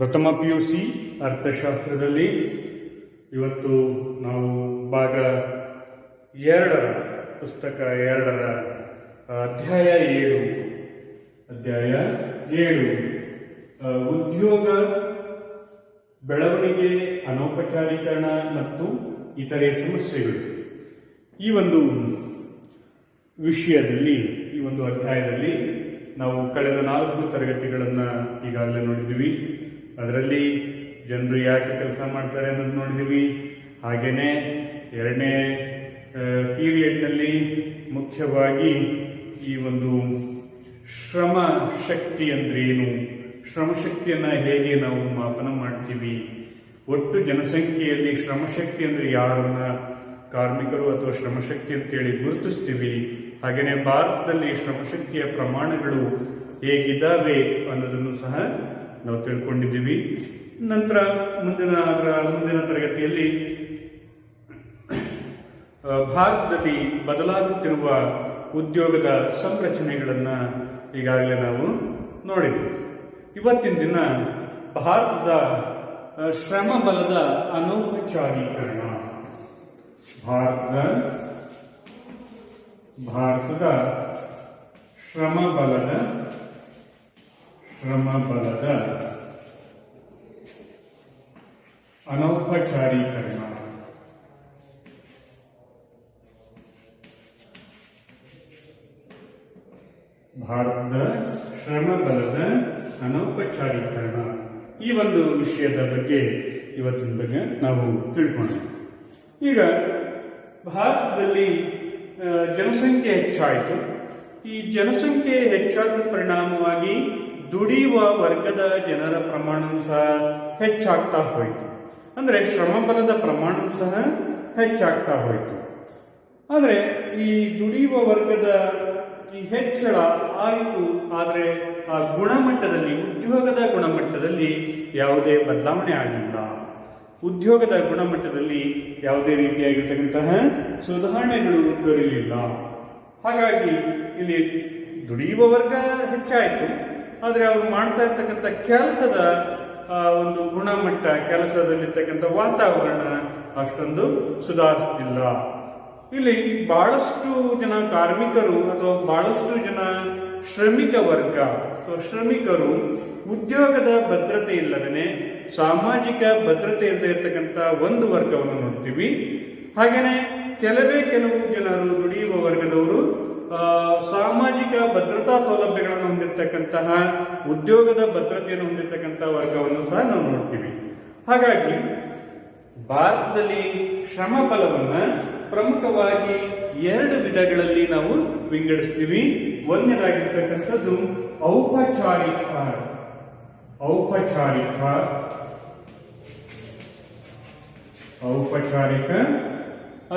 ಪ್ರಥಮ PUC ಅರ್ಥಶಾಸ್ತ್ರದಲ್ಲಿ ಇವತ್ತು ನಾವು ಭಾಗ 2 ಪುಸ್ತಕ 2 ಅಧ್ಯಾಯ 7 ಉದ್ಯೋಗ ಬೆಳವಣಿಗೆ ಅನೌಪಚಾರೀಕರಣ ಮತ್ತು ಇತರೆ ಸಮಸ್ಯೆಗಳು. ಈ ಒಂದು ವಿಷಯದಲ್ಲಿ ಈ ಒಂದು ಅಧ್ಯಾಯದಲ್ಲಿ ನಾವು ಕಳೆದ 4 ತರಗತಿಗಳನ್ನು ಈಗಾಗಲೇ ನೋಡಿದ್ದೀವಿ. ಅದರಲ್ಲಿ ಜನರು ಯಾಕೆ ಕೆಲಸ ಮಾಡ್ತಾರೆ ಅನ್ನೋದು ನೋಡಿದ್ದೀವಿ. ಹಾಗೇನೆ 2ನೇ ಪೀರಿಯಡ್ನಲ್ಲಿ ಮುಖ್ಯವಾಗಿ ಈ ಒಂದು ಶ್ರಮ ಶಕ್ತಿ ಅಂದ್ರೆ ಏನು, ಶ್ರಮಶಕ್ತಿಯನ್ನು ಹೇಗೆ ನಾವು ಮಾಪನ ಮಾಡ್ತೀವಿ, ಒಟ್ಟು ಜನಸಂಖ್ಯೆಯಲ್ಲಿ ಶ್ರಮಶಕ್ತಿ ಅಂದ್ರೆ ಯಾರನ್ನ ಕಾರ್ಮಿಕರು ಅಥವಾ ಶ್ರಮಶಕ್ತಿ ಅಂತೇಳಿ ಗುರುತಿಸ್ತೀವಿ. ಹಾಗೆಯೇ ಭಾರತದಲ್ಲಿ ಶ್ರಮಶಕ್ತಿಯ ಪ್ರಮಾಣಗಳು ಹೇಗಿದ್ದಾವೆ ಅನ್ನೋದನ್ನು ಸಹ ನಾವು ತಿಳ್ಕೊಂಡಿದ್ದೀವಿ. ನಂತರ ಮುಂದಿನ ತರಗತಿಯಲ್ಲಿ ಭಾರತದಲ್ಲಿ ಬದಲಾಗುತ್ತಿರುವ ಉದ್ಯೋಗದ ಸಂರಚನೆಗಳನ್ನು ಈಗಾಗಲೇ ನಾವು ನೋಡಿದ್ವಿ. ಇವತ್ತಿನ ದಿನ ಭಾರತದ ಶ್ರಮ ಬಲದ ಅನೌಪಚಾರೀಕರಣ, ಭಾರತದ ಶ್ರಮ ಬಲದ ಅನೌಪಚಾರೀಕರಣ. ಭಾರತದ ಶ್ರಮ ಬಲದ ಅನೌಪಚಾರೀಕರಣ ಈ ಒಂದು ವಿಷಯದ ಬಗ್ಗೆ ಇವತ್ತಿನ ಬಗ್ಗೆ ನಾವು ತಿಳ್ಕೊಳ್ಳೋಣ. ಈಗ ಭಾರತದಲ್ಲಿ ಜನಸಂಖ್ಯೆ ಹೆಚ್ಚಾಯಿತು. ಈ ಜನಸಂಖ್ಯೆ ಹೆಚ್ಚಾದ ಪರಿಣಾಮವಾಗಿ ದುಡಿಯುವ ವರ್ಗದ ಜನರ ಪ್ರಮಾಣ ಸಹ ಹೆಚ್ಚಾಗ್ತಾ ಹೋಯಿತು. ಅಂದರೆ ಶ್ರಮಬಲದ ಪ್ರಮಾಣ ಸಹ ಹೆಚ್ಚಾಗ್ತಾ ಹೋಯಿತು. ಆದರೆ ಈ ದುಡಿಯುವ ವರ್ಗದ ಈ ಹೆಚ್ಚಳ ಆಯಿತು, ಆದರೆ ಆ ಗುಣಮಟ್ಟದಲ್ಲಿ, ಉದ್ಯೋಗದ ಗುಣಮಟ್ಟದಲ್ಲಿ ಯಾವುದೇ ಬದಲಾವಣೆ ಆಗಲಿಲ್ಲ. ಉದ್ಯೋಗದ ಗುಣಮಟ್ಟದಲ್ಲಿ ಯಾವುದೇ ರೀತಿಯಾಗಿರ್ತಕ್ಕಂತಹ ಸುಧಾರಣೆಗಳು ದೊರೆಯಲಿಲ್ಲ. ಹಾಗಾಗಿ ಇಲ್ಲಿ ದುಡಿಯುವ ವರ್ಗ ಹೆಚ್ಚಾಯಿತು, ಆದರೆ ಅವರು ಮಾಡ್ತಾ ಇರ್ತಕ್ಕಂಥ ಕೆಲಸದ ಒಂದು ಗುಣಮಟ್ಟ, ಕೆಲಸದಲ್ಲಿರ್ತಕ್ಕಂಥ ವಾತಾವರಣ ಅಷ್ಟೊಂದು ಸುಧಾರಿಸ್ತಿಲ್ಲ. ಇಲ್ಲಿ ಬಹಳಷ್ಟು ಜನ ಕಾರ್ಮಿಕರು ಅಥವಾ ಬಹಳಷ್ಟು ಜನ ಶ್ರಮಿಕ ವರ್ಗ ಅಥವಾ ಶ್ರಮಿಕರು ಉದ್ಯೋಗದ ಭದ್ರತೆ ಇಲ್ಲದೇ ಸಾಮಾಜಿಕ ಭದ್ರತೆ ಇಲ್ಲದೆ ಇರತಕ್ಕಂಥ ಒಂದು ವರ್ಗವನ್ನು ನೋಡ್ತೀವಿ. ಹಾಗೇನೆ ಕೆಲವು ಜನರು ದುಡಿಯುವ ವರ್ಗದವರು ಸಾಮಾಜಿಕ ಭದ್ರತಾ ಸೌಲಭ್ಯಗಳನ್ನು ಹೊಂದಿರತಕ್ಕಂತಹ, ಉದ್ಯೋಗದ ಭದ್ರತೆಯನ್ನು ಹೊಂದಿರತಕ್ಕಂತಹ ವರ್ಗವನ್ನು ಸಹ ನಾವು ನೋಡ್ತೀವಿ. ಹಾಗಾಗಿ ಭಾರತದಲ್ಲಿ ಶ್ರಮ ಬಲವನ್ನ ಪ್ರಮುಖವಾಗಿ 2 ವಿಧಗಳಲ್ಲಿ ನಾವು ವಿಂಗಡಿಸ್ತೀವಿ. ಒಂದನೇದಾಗಿರ್ತಕ್ಕಂಥದ್ದು ಔಪಚಾರಿಕ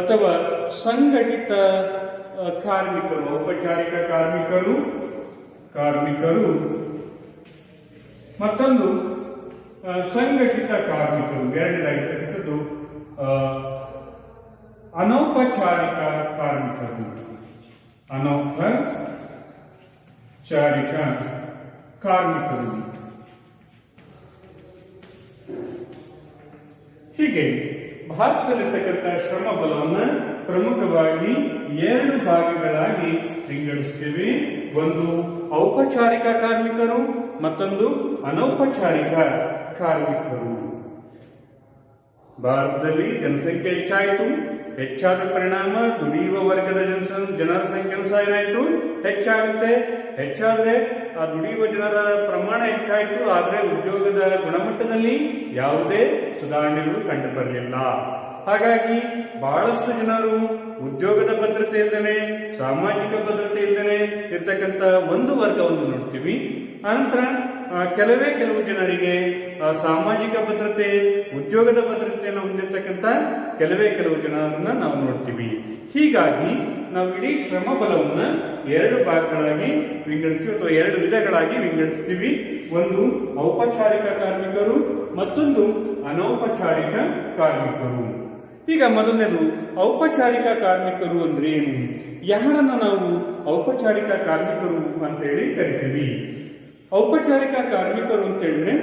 ಅಥವಾ ಸಂಘಟಿತ ಕಾರ್ಮಿಕರು. ಔಪಚಾರಿಕ ಕಾರ್ಮಿಕರು ಮತ್ತೊಂದು ಸಂಘಟಿತ ಕಾರ್ಮಿಕರು. ಎರಡನೇದಾಗಿರ್ತಕ್ಕಂಥದ್ದು ಅನೌಪಚಾರಿಕ ಕಾರ್ಮಿಕರು. ಹೀಗೆ ಭಾರತದಲ್ಲಿರ್ತಕ್ಕಂಥ ಶ್ರಮ ಬಲವನ್ನು ಪ್ರಮುಖವಾಗಿ 2 ಭಾಗಗಳಾಗಿ ವಿಂಗಡಿಸ್ತೇವೆ. ಒಂದು ಔಪಚಾರಿಕ ಕಾರ್ಮಿಕರು, ಮತ್ತೊಂದು ಅನೌಪಚಾರಿಕ ಕಾರ್ಮಿಕರು. ಭಾರತದಲ್ಲಿ ಜನಸಂಖ್ಯೆ ಹೆಚ್ಚಾದ ಪರಿಣಾಮ ದುಡಿಯುವ ವರ್ಗದ ಜನರ ಸಂಖ್ಯೆನೂ ಸಹ ಏನಾಯಿತು, ಹೆಚ್ಚಾದ್ರೆ ಆ ದುಡಿಯುವ ಜನರ ಪ್ರಮಾಣ ಹೆಚ್ಚಾಯಿತು, ಆದರೆ ಉದ್ಯೋಗದ ಗುಣಮಟ್ಟದಲ್ಲಿ ಯಾವುದೇ ಸುಧಾರಣೆಗಳು ಕಂಡು ಬರಲಿಲ್ಲ. ಹಾಗಾಗಿ ಬಹಳಷ್ಟು ಜನರು ಉದ್ಯೋಗದ ಭದ್ರತೆ ಇಲ್ಲದೆ, ಸಾಮಾಜಿಕ ಭದ್ರತೆ ಇಲ್ಲದೆ ಇರ್ತಕ್ಕಂಥ ಒಂದು ವರ್ಗವನ್ನು ನೋಡ್ತೀವಿ. ಅನಂತರ ಕೆಲವು ಜನರಿಗೆ ಸಾಮಾಜಿಕ ಭದ್ರತೆ, ಉದ್ಯೋಗದ ಭದ್ರತೆಯನ್ನು ಹೊಂದಿರತಕ್ಕಂಥ ಕೆಲವು ಜನರನ್ನ ನಾವು ನೋಡ್ತೀವಿ. ಹೀಗಾಗಿ ನಾವು ಇಡೀ ಶ್ರಮ ಬಲವನ್ನ 2 ಭಾಗಗಳಾಗಿ ವಿಂಗಡಿಸ್ತೀವಿ ಅಥವಾ 2 ವಿಧಗಳಾಗಿ ವಿಂಗಡಿಸ್ತೀವಿ. ಒಂದು ಔಪಚಾರಿಕ ಕಾರ್ಮಿಕರು, ಮತ್ತೊಂದು ಅನೌಪಚಾರಿಕ ಕಾರ್ಮಿಕರು. ಈಗ ಮೊದಲನೇದು ಔಪಚಾರಿಕ ಕಾರ್ಮಿಕರು ಅಂದ್ರೆ ಏನು, ಯಾರನ್ನ ನಾವು ಔಪಚಾರಿಕ ಕಾರ್ಮಿಕರು ಅಂತ ಹೇಳಿ ಕರಿತೀವಿ. ಔಪಚಾರಿಕ ಕಾರ್ಮಿಕರು ಅಂತ ಹೇಳಿದ್ರೆ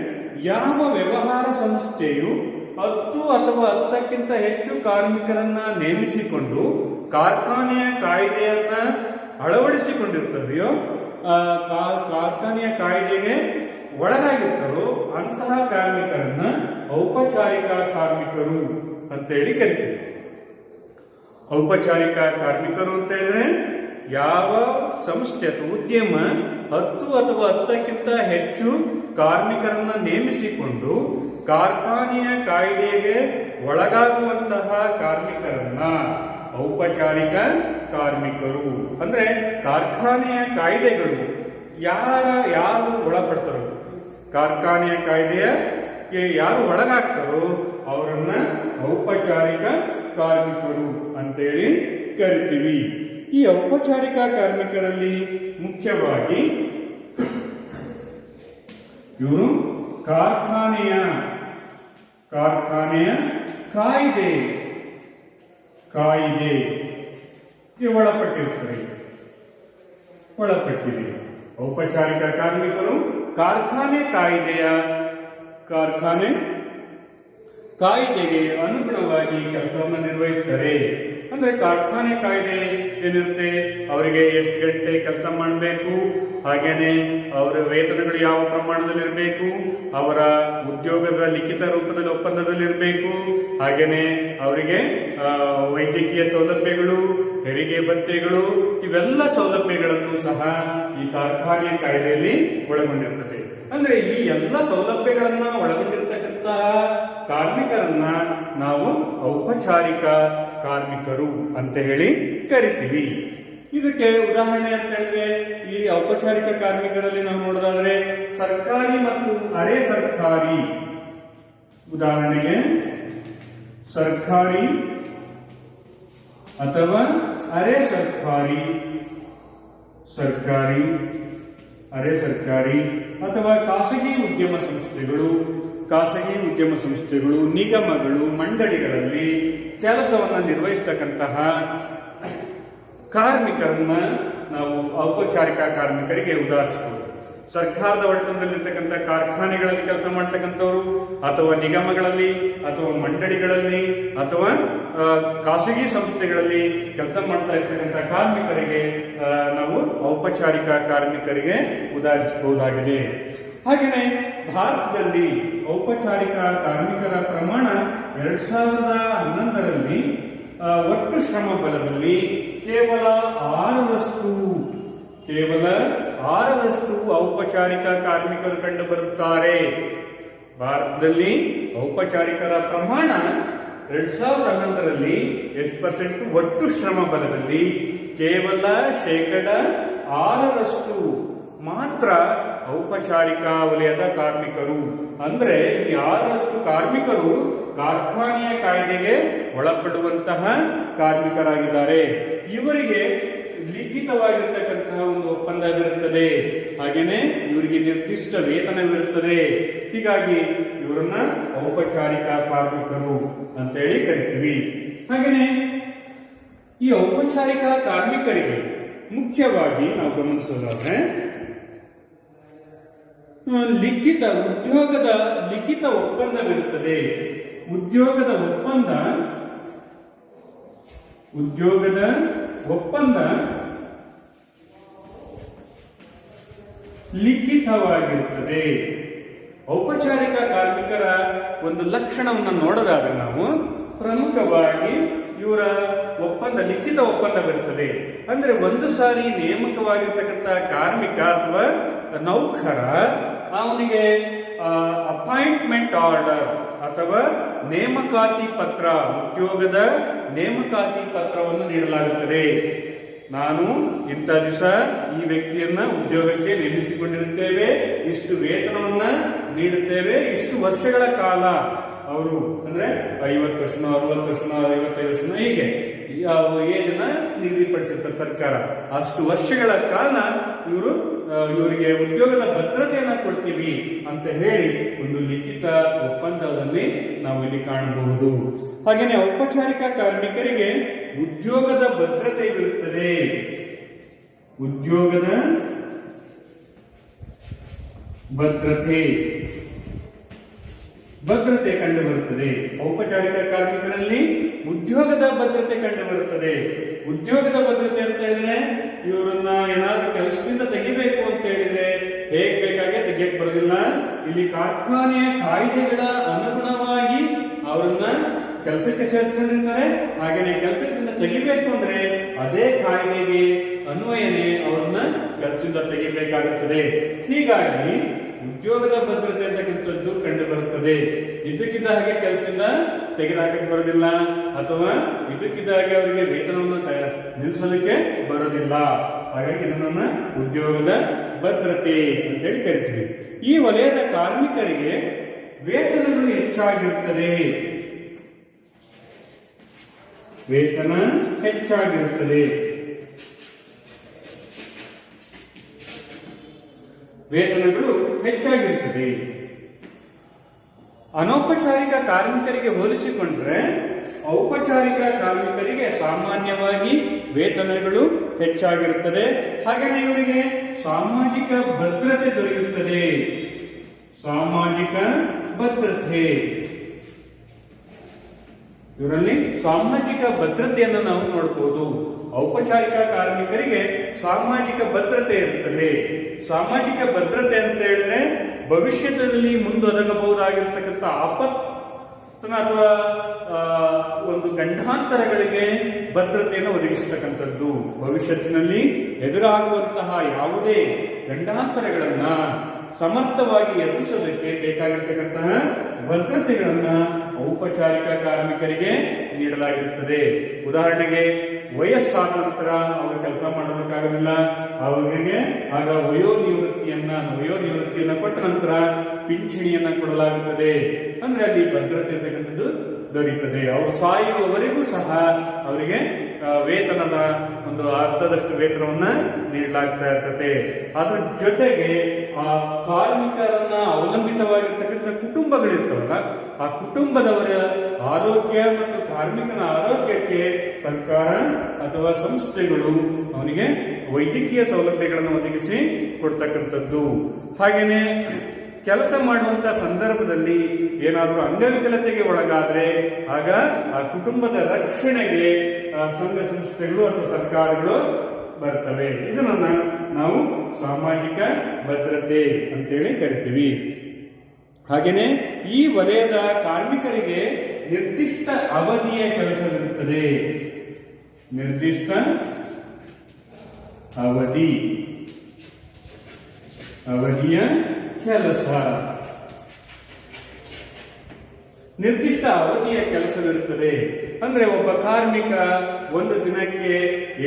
ಯಾವ ವ್ಯವಹಾರ ಸಂಸ್ಥೆಯು 10 ಅಥವಾ 10ಕ್ಕಿಂತ ಹೆಚ್ಚು ಕಾರ್ಮಿಕರನ್ನ ನೇಮಿಸಿಕೊಂಡು ಕಾರ್ಖಾನೆಯ ಕಾಯ್ದೆಯನ್ನ ಅಳವಡಿಸಿಕೊಂಡಿರುತ್ತದೆಯೋ, ಕಾರ್ಖಾನೆಯ ಕಾಯ್ದೆಗೆ ಒಳಗಾಗಿರ್ತಾರೋ ಅಂತಹ ಕಾರ್ಮಿಕರನ್ನ ಔಪಚಾರಿಕ ಕಾರ್ಮಿಕರು ಅಂತೇಳಿ ಕರಿತೀವಿ. ಔಪಚಾರಿಕ ಕಾರ್ಮಿಕರು ಅಂತ ಹೇಳಿದ್ರೆ ಯಾವ ಸಂಸ್ಥೆ ಅಥವಾ ಉದ್ಯಮ 10 ಅಥವಾ 10ಕ್ಕಿಂತ ಹೆಚ್ಚು ಕಾರ್ಮಿಕರನ್ನ ನೇಮಿಸಿಕೊಂಡು ಕಾರ್ಖಾನೆಯ ಕಾಯ್ದೆಗೆ ಒಳಗಾಗುವಂತಹ ಕಾರ್ಮಿಕರನ್ನ ಔಪಚಾರಿಕ ಕಾರ್ಮಿಕರು ಅಂದ್ರೆ ಕಾರ್ಖಾನೆಯ ಕಾಯ್ದೆಗಳು ಯಾರು ಒಳಪಡ್ತಾರೋ, ಕಾರ್ಖಾನೆಯ ಕಾಯ್ದೆಗೆ ಯಾರು ಒಳಗಾಗ್ತಾರೋ ಅವರನ್ನ ಔಪಚಾರಿಕ ಕಾರ್ಮಿಕರು ಅಂತೇಳಿ ಕರಿತೀವಿ. ಈ ಔಪಚಾರಿಕ ಕಾರ್ಮಿಕರಲ್ಲಿ ಮುಖ್ಯವಾಗಿ ಇವರು ಕಾರ್ಖಾನೆಯ ಕಾಯ್ದೆ ಒಳಪಟ್ಟಿವೆ. ಔಪಚಾರಿಕ ಕಾರ್ಮಿಕರು ಕಾರ್ಖಾನೆ ಕಾಯ್ದೆಗೆ ಅನುಗುಣವಾಗಿ ಕೆಲಸವನ್ನು ನಿರ್ವಹಿಸ್ತಾರೆ. ಅಂದ್ರೆ ಕಾರ್ಖಾನೆ ಕಾಯ್ದೆ ಏನಿರುತ್ತೆ, ಅವರಿಗೆ ಎಷ್ಟು ಗಂಟೆ ಕೆಲಸ ಮಾಡಬೇಕು, ಹಾಗೇನೆ ಅವರ ವೇತನಗಳು ಯಾವ ಪ್ರಮಾಣದಲ್ಲಿ ಇರಬೇಕು, ಅವರ ಉದ್ಯೋಗದ ಲಿಖಿತ ರೂಪದಲ್ಲಿ ಒಪ್ಪಂದದಲ್ಲಿ ಇರಬೇಕು, ಹಾಗೇನೆ ಅವರಿಗೆ ವೈದ್ಯಕೀಯ ಸೌಲಭ್ಯಗಳು, ಹೆರಿಗೆ ಭತ್ಯೆಗಳು, ಇವೆಲ್ಲ ಸೌಲಭ್ಯಗಳನ್ನು ಸಹ ಈ ಕಾರ್ಖಾನೆ ಕಾಯ್ದೆಯಲ್ಲಿ ಒಳಗೊಂಡಿರುತ್ತದೆ. ಅಂದ್ರೆ ಈ ಎಲ್ಲ ಸೌಲಭ್ಯಗಳನ್ನ ಒಳಗೊಂಡಿರ್ತಕ್ಕಂತಹ ಕಾರ್ಮಿಕರನ್ನ ನಾವು ಔಪಚಾರಿಕ ಕಾರ್ಮಿಕರು ಅಂತ ಹೇಳಿ ಕರಿತೀವಿ. ಇದಕ್ಕೆ ಉದಾಹರಣೆ ಅಂತ ಹೇಳಿದ್ರೆ ಈ ಔಪಚಾರಿಕ ಕಾರ್ಮಿಕರಲ್ಲಿ ನಾವು ನೋಡೋದಾದ್ರೆ ಸರ್ಕಾರಿ ಮತ್ತು ಅರೆ ಸರ್ಕಾರಿ, ಉದಾಹರಣೆಗೆ ಸರ್ಕಾರಿ ಅಥವಾ ಅರೆ ಸರ್ಕಾರಿ ಅಥವಾ ಖಾಸಗಿ ಉದ್ಯಮ ಸಂಸ್ಥೆಗಳು, ನಿಗಮಗಳು, ಮಂಡಳಿಗಳಲ್ಲಿ ಕೆಲಸವನ್ನು ನಿರ್ವಹಿಸತಕ್ಕಂತಹ ಕಾರ್ಮಿಕರನ್ನ ನಾವು ಔಪಚಾರಿಕ ಕಾರ್ಮಿಕರಿಗೆ ಉದಾಹರಿಸಬಹುದು. ಸರ್ಕಾರದ ಒಡೆತನದಲ್ಲಿರ್ತಕ್ಕಂಥ ಕಾರ್ಖಾನೆಗಳಲ್ಲಿ ಕೆಲಸ ಮಾಡ್ತಕ್ಕಂಥವ್ರು, ಅಥವಾ ನಿಗಮಗಳಲ್ಲಿ, ಅಥವಾ ಮಂಡಳಿಗಳಲ್ಲಿ, ಅಥವಾ ಖಾಸಗಿ ಸಂಸ್ಥೆಗಳಲ್ಲಿ ಕೆಲಸ ಮಾಡ್ತಾ ಇರ್ತಕ್ಕಂಥ ಕಾರ್ಮಿಕರಿಗೆ ನಾವು ಔಪಚಾರಿಕ ಕಾರ್ಮಿಕರಿಗೆ ಉದಾಹರಿಸಬಹುದಾಗಿದೆ. ಹಾಗೆಯೇ ಭಾರತದಲ್ಲಿ ಔಪಚಾರಿಕ ಕಾರ್ಮಿಕರ ಪ್ರಮಾಣ 2011ರಲ್ಲಿ ಒಟ್ಟು ಶ್ರಮ ಬಲದಲ್ಲಿ ಕೇವಲ 6% ಔಪಚಾರಿಕ ಕಾರ್ಮಿಕರು ಕಂಡು ಬರುತ್ತಾರೆ. ಭಾರತದಲ್ಲಿ ಔಪಚಾರಿಕರ ಪ್ರಮಾಣ 2011ರಲ್ಲಿ ಎಷ್ಟು ಪರ್ಸೆಂಟ್? ಒಟ್ಟು ಶ್ರಮ ಬಲದಲ್ಲಿ ಕೇವಲ 6% ಮಾತ್ರ ಔಪಚಾರಿಕ ವಲಯದ ಕಾರ್ಮಿಕರು. ಅಂದ್ರೆ 6% ಕಾರ್ಮಿಕರು ಕಾರ್ಖಾನೆಯ ಕಾಯ್ದೆಗೆ ಒಳಪಡುವಂತಹ ಕಾರ್ಮಿಕರಾಗಿದ್ದಾರೆ. ಇವರಿಗೆ ಲಿಖಿತವಾಗಿರ್ತಕ್ಕಂತಹ ಒಂದು ಒಪ್ಪಂದವಿರುತ್ತದೆ, ಹಾಗೇನೆ ಇವರಿಗೆ ನಿರ್ದಿಷ್ಟ ವೇತನವಿರುತ್ತದೆ. ಹೀಗಾಗಿ ಇವರನ್ನ ಔಪಚಾರಿಕ ಕಾರ್ಮಿಕರು ಅಂತೇಳಿ ಕರಿತೀವಿ. ಹಾಗೇನೆ ಈ ಔಪಚಾರಿಕ ಕಾರ್ಮಿಕರಿಗೆ ಮುಖ್ಯವಾಗಿ ನಾವು ಗಮನಿಸೋದಾದ್ರೆ ಉದ್ಯೋಗದ ಲಿಖಿತ ಒಪ್ಪಂದವಿರುತ್ತದೆ. ಉದ್ಯೋಗದ ಒಪ್ಪಂದ ಲಿಖಿತವಾಗಿರುತ್ತದೆ. ಔಪಚಾರಿಕ ಕಾರ್ಮಿಕರ ಒಂದು ಲಕ್ಷಣವನ್ನು ನೋಡೋದಾದ್ರೆ ನಾವು ಪ್ರಮುಖವಾಗಿ ಇವರ ಲಿಖಿತ ಒಪ್ಪಂದವಿರುತ್ತದೆ. ಅಂದ್ರೆ ಒಂದು ಸಾರಿ ನೇಮಕವಾಗಿರ್ತಕ್ಕಂಥ ಕಾರ್ಮಿಕ ಅಥವಾ ನೌಕರ ಅವನಿಗೆ ಅಪಾಯಿಂಟ್ಮೆಂಟ್ ಆರ್ಡರ್ ಅಥವಾ ನೇಮಕಾತಿ ಪತ್ರ, ಉದ್ಯೋಗದ ನೇಮಕಾತಿ ಪತ್ರವನ್ನು ನೀಡಲಾಗುತ್ತದೆ. ನಾನು ಇಂಥ ದಿವಸ ಈ ವ್ಯಕ್ತಿಯನ್ನ ಉದ್ಯೋಗಕ್ಕೆ ನೇಮಿಸಿಕೊಂಡಿರುತ್ತೇವೆ, ಇಷ್ಟು ವೇತನವನ್ನ ನೀಡುತ್ತೇವೆ, ಇಷ್ಟು ವರ್ಷಗಳ ಕಾಲ ಅವರು ಅಂದ್ರೆ 50 ವರ್ಷನೋ 60 ವರ್ಷನೋ 55 ವರ್ಷನೋ ಹೀಗೆ ಏಜನ್ನ ನಿಗದಿಪಡಿಸಿರ್ತಾರೆ ಸರ್ಕಾರ. ಅಷ್ಟು ವರ್ಷಗಳ ಕಾಲ ಇವರಿಗೆ ಉದ್ಯೋಗದ ಭದ್ರತೆಯನ್ನ ಕೊಡ್ತೀವಿ ಅಂತ ಹೇಳಿ ಒಂದು ಲಿಖಿತ ಒಪ್ಪಂದದಲ್ಲಿ ನಾವು ಇಲ್ಲಿ ಕಾಣಬಹುದು. ಹಾಗೆಯೇ ಔಪಚಾರಿಕ ಕಾರ್ಮಿಕರಿಗೆ ಉದ್ಯೋಗದ ಭದ್ರತೆ ಇರುತ್ತದೆ. ಉದ್ಯೋಗದ ಭದ್ರತೆ ಭದ್ರತೆ ಕಂಡು ಬರುತ್ತದೆ. ಔಪಚಾರಿಕ ಕಾರ್ಮಿಕರಲ್ಲಿ ಉದ್ಯೋಗದ ಭದ್ರತೆ ಕಂಡು ಬರುತ್ತದೆ. ಉದ್ಯೋಗದ ಭದ್ರತೆ ಅಂತ ಹೇಳಿದ್ರೆ ಇವರನ್ನ ಏನಾದ್ರೂ ಕೆಲಸದಿಂದ ತೆಗಿಬೇಕು ಅಂತ ಹೇಳಿದ್ರೆ ಹೇಗ್ ಬೇಕಾಗೆ ತೆಗಿಯಕ್ ಬರೋದಿಲ್ಲ. ಇಲ್ಲಿ ಕಾರ್ಖಾನೆಯ ಕಾಯ್ದೆಗಳ ಅನುಗುಣವಾಗಿ ಅವರನ್ನ ಕೆಲಸಕ್ಕೆ ಸೇರಿಸ್ಕೊಂಡಿರ್ತಾರೆ. ಹಾಗೇನೆ ಕೆಲಸದಿಂದ ತೆಗಿಬೇಕು ಅಂದ್ರೆ ಅದೇ ಕಾಯ್ದೆಗೆ ಅನ್ವಯನೇ ಅವರನ್ನ ಕೆಲಸದಿಂದ ತೆಗಿಬೇಕಾಗುತ್ತದೆ. ಹೀಗಾಗಿ ಉದ್ಯೋಗದ ಭದ್ರತೆ ಅಂತಕ್ಕಂಥದ್ದು ಕಂಡು ಬರುತ್ತದೆ. ಇದಕ್ಕಿದ್ದ ಹಾಗೆ ಕೆಲಸದಿಂದ ತೆಗೆದುಹಾಕಕ್ಕೆ ಬರೋದಿಲ್ಲ ಅಥವಾ ಇದಕ್ಕಿದ್ದ ಹಾಗೆ ಅವರಿಗೆ ವೇತನವನ್ನು ನಿಲ್ಲಿಸೋದಕ್ಕೆ ಬರೋದಿಲ್ಲ. ಹಾಗಾಗಿ ಇದನ್ನ ಉದ್ಯೋಗದ ಭದ್ರತೆ ಅಂತೇಳಿ ಕರಿತೀವಿ. ಈ ವಲಯದ ಕಾರ್ಮಿಕರಿಗೆ ವೇತನಗಳು ಹೆಚ್ಚಾಗಿರುತ್ತದೆ. ವೇತನ ಹೆಚ್ಚಾಗಿರುತ್ತದೆ. ವೇತನಗಳು ಹೆಚ್ಚಾಗಿರುತ್ತದೆ. ಅನೌಪಚಾರಿಕ ಕಾರ್ಮಿಕರಿಗೆ ಹೋಲಿಸಿಕೊಂಡ್ರೆ ಔಪಚಾರಿಕ ಕಾರ್ಮಿಕರಿಗೆ ಸಾಮಾನ್ಯವಾಗಿ ವೇತನಗಳು ಹೆಚ್ಚಾಗಿರುತ್ತದೆ. ಹಾಗೆಯೇ ಇವರಿಗೆ ಸಾಮಾಜಿಕ ಭದ್ರತೆ ದೊರೆಯುತ್ತದೆ. ಸಾಮಾಜಿಕ ಭದ್ರತೆ, ಇವರಲ್ಲಿ ಸಾಮಾಜಿಕ ಭದ್ರತೆಯನ್ನು ನಾವು ನೋಡಬಹುದು. ಔಪಚಾರಿಕ ಕಾರ್ಮಿಕರಿಗೆ ಸಾಮಾಜಿಕ ಭದ್ರತೆ ಇರುತ್ತದೆ. ಸಾಮಾಜಿಕ ಭದ್ರತೆ ಅಂತ ಹೇಳಿದ್ರೆ ಭವಿಷ್ಯದಲ್ಲಿ ಮುಂದೊದಗಬಹುದಾಗಿರ್ತಕ್ಕಂಥ ಆಪತ್ತನ ಅಥವಾ ಒಂದು ಗಂಡಾಂತರಗಳಿಗೆ ಭದ್ರತೆಯನ್ನು ಒದಗಿಸತಕ್ಕಂಥದ್ದು. ಭವಿಷ್ಯತ್ತಿನಲ್ಲಿ ಎದುರಾಗುವಂತಹ ಯಾವುದೇ ಗಂಡಾಂತರಗಳನ್ನ ಸಮರ್ಥವಾಗಿ ಎದುರಿಸೋದಕ್ಕೆ ಬೇಕಾಗಿರ್ತಕ್ಕಂತಹ ಭದ್ರತೆಗಳನ್ನ ಔಪಚಾರಿಕ ಕಾರ್ಮಿಕರಿಗೆ ನೀಡಲಾಗಿರುತ್ತದೆ. ಉದಾಹರಣೆಗೆ ವಯಸ್ಸಾದ ನಂತರ ಅವರು ಕೆಲಸ ಮಾಡೋದಕ್ಕಾಗೋದಿಲ್ಲ. ಅವರಿಗೆ ಆಗ ವಯೋನಿವೃತ್ತಿಯನ್ನ ಕೊಟ್ಟ ನಂತರ ಪಿಂಚಣಿಯನ್ನ ಕೊಡಲಾಗುತ್ತದೆ. ಅಂದ್ರೆ ಅಲ್ಲಿ ಭದ್ರತೆ ಅಂತಕ್ಕಂಥದ್ದು ದೊರೆಯುತ್ತದೆ. ಅವರು ಸಾಯುವವರೆಗೂ ಸಹ ಅವರಿಗೆ ವೇತನದ ಒಂದು ಅರ್ಧದಷ್ಟು ವೇತನವನ್ನ ನೀಡಲಾಗ್ತಾ ಇರ್ತದೆ. ಅದ್ರ ಜೊತೆಗೆ ಆ ಕಾರ್ಮಿಕರನ್ನ ಅವಲಂಬಿತವಾಗಿರ್ತಕ್ಕಂಥ ಕುಟುಂಬಗಳಿರ್ತಾವಲ್ಲ, ಆ ಕುಟುಂಬದವರ ಆರೋಗ್ಯ ಮತ್ತು ಕಾರ್ಮಿಕನ ಆರೋಗ್ಯಕ್ಕೆ ಸರ್ಕಾರ ಅಥವಾ ಸಂಸ್ಥೆಗಳು ಅವನಿಗೆ ವೈದ್ಯಕೀಯ ಸೌಲಭ್ಯಗಳನ್ನು ಒದಗಿಸಿ ಕೊಡ್ತಕ್ಕಂಥದ್ದು. ಹಾಗೇನೆ ಕೆಲಸ ಮಾಡುವಂತ ಸಂದರ್ಭದಲ್ಲಿ ಏನಾದರೂ ಅಂಗವಿಕಲತೆಗೆ ಒಳಗಾದ್ರೆ ಆಗ ಆ ಕುಟುಂಬದ ರಕ್ಷಣೆಗೆ ಸಂಘ ಸಂಸ್ಥೆಗಳು ಅಥವಾ ಸರ್ಕಾರಗಳು ಬರ್ತವೆ. ಇದನ್ನ ನಾವು ಸಾಮಾಜಿಕ ಭದ್ರತೆ ಅಂತೇಳಿ ಕರಿತೀವಿ. ಹಾಗೇನೆ ಈ ವಲಯದ ಕಾರ್ಮಿಕರಿಗೆ ನಿರ್ದಿಷ್ಟ ಅವಧಿಯ ಕೆಲಸವಿರುತ್ತದೆ. ನಿರ್ದಿಷ್ಟ ಅವಧಿಯ ಕೆಲಸ. ನಿರ್ದಿಷ್ಟ ಅವಧಿಯ ಕೆಲಸವಿರುತ್ತದೆ ಅಂದ್ರೆ ಒಬ್ಬ ಕಾರ್ಮಿಕ ಒಂದು ದಿನಕ್ಕೆ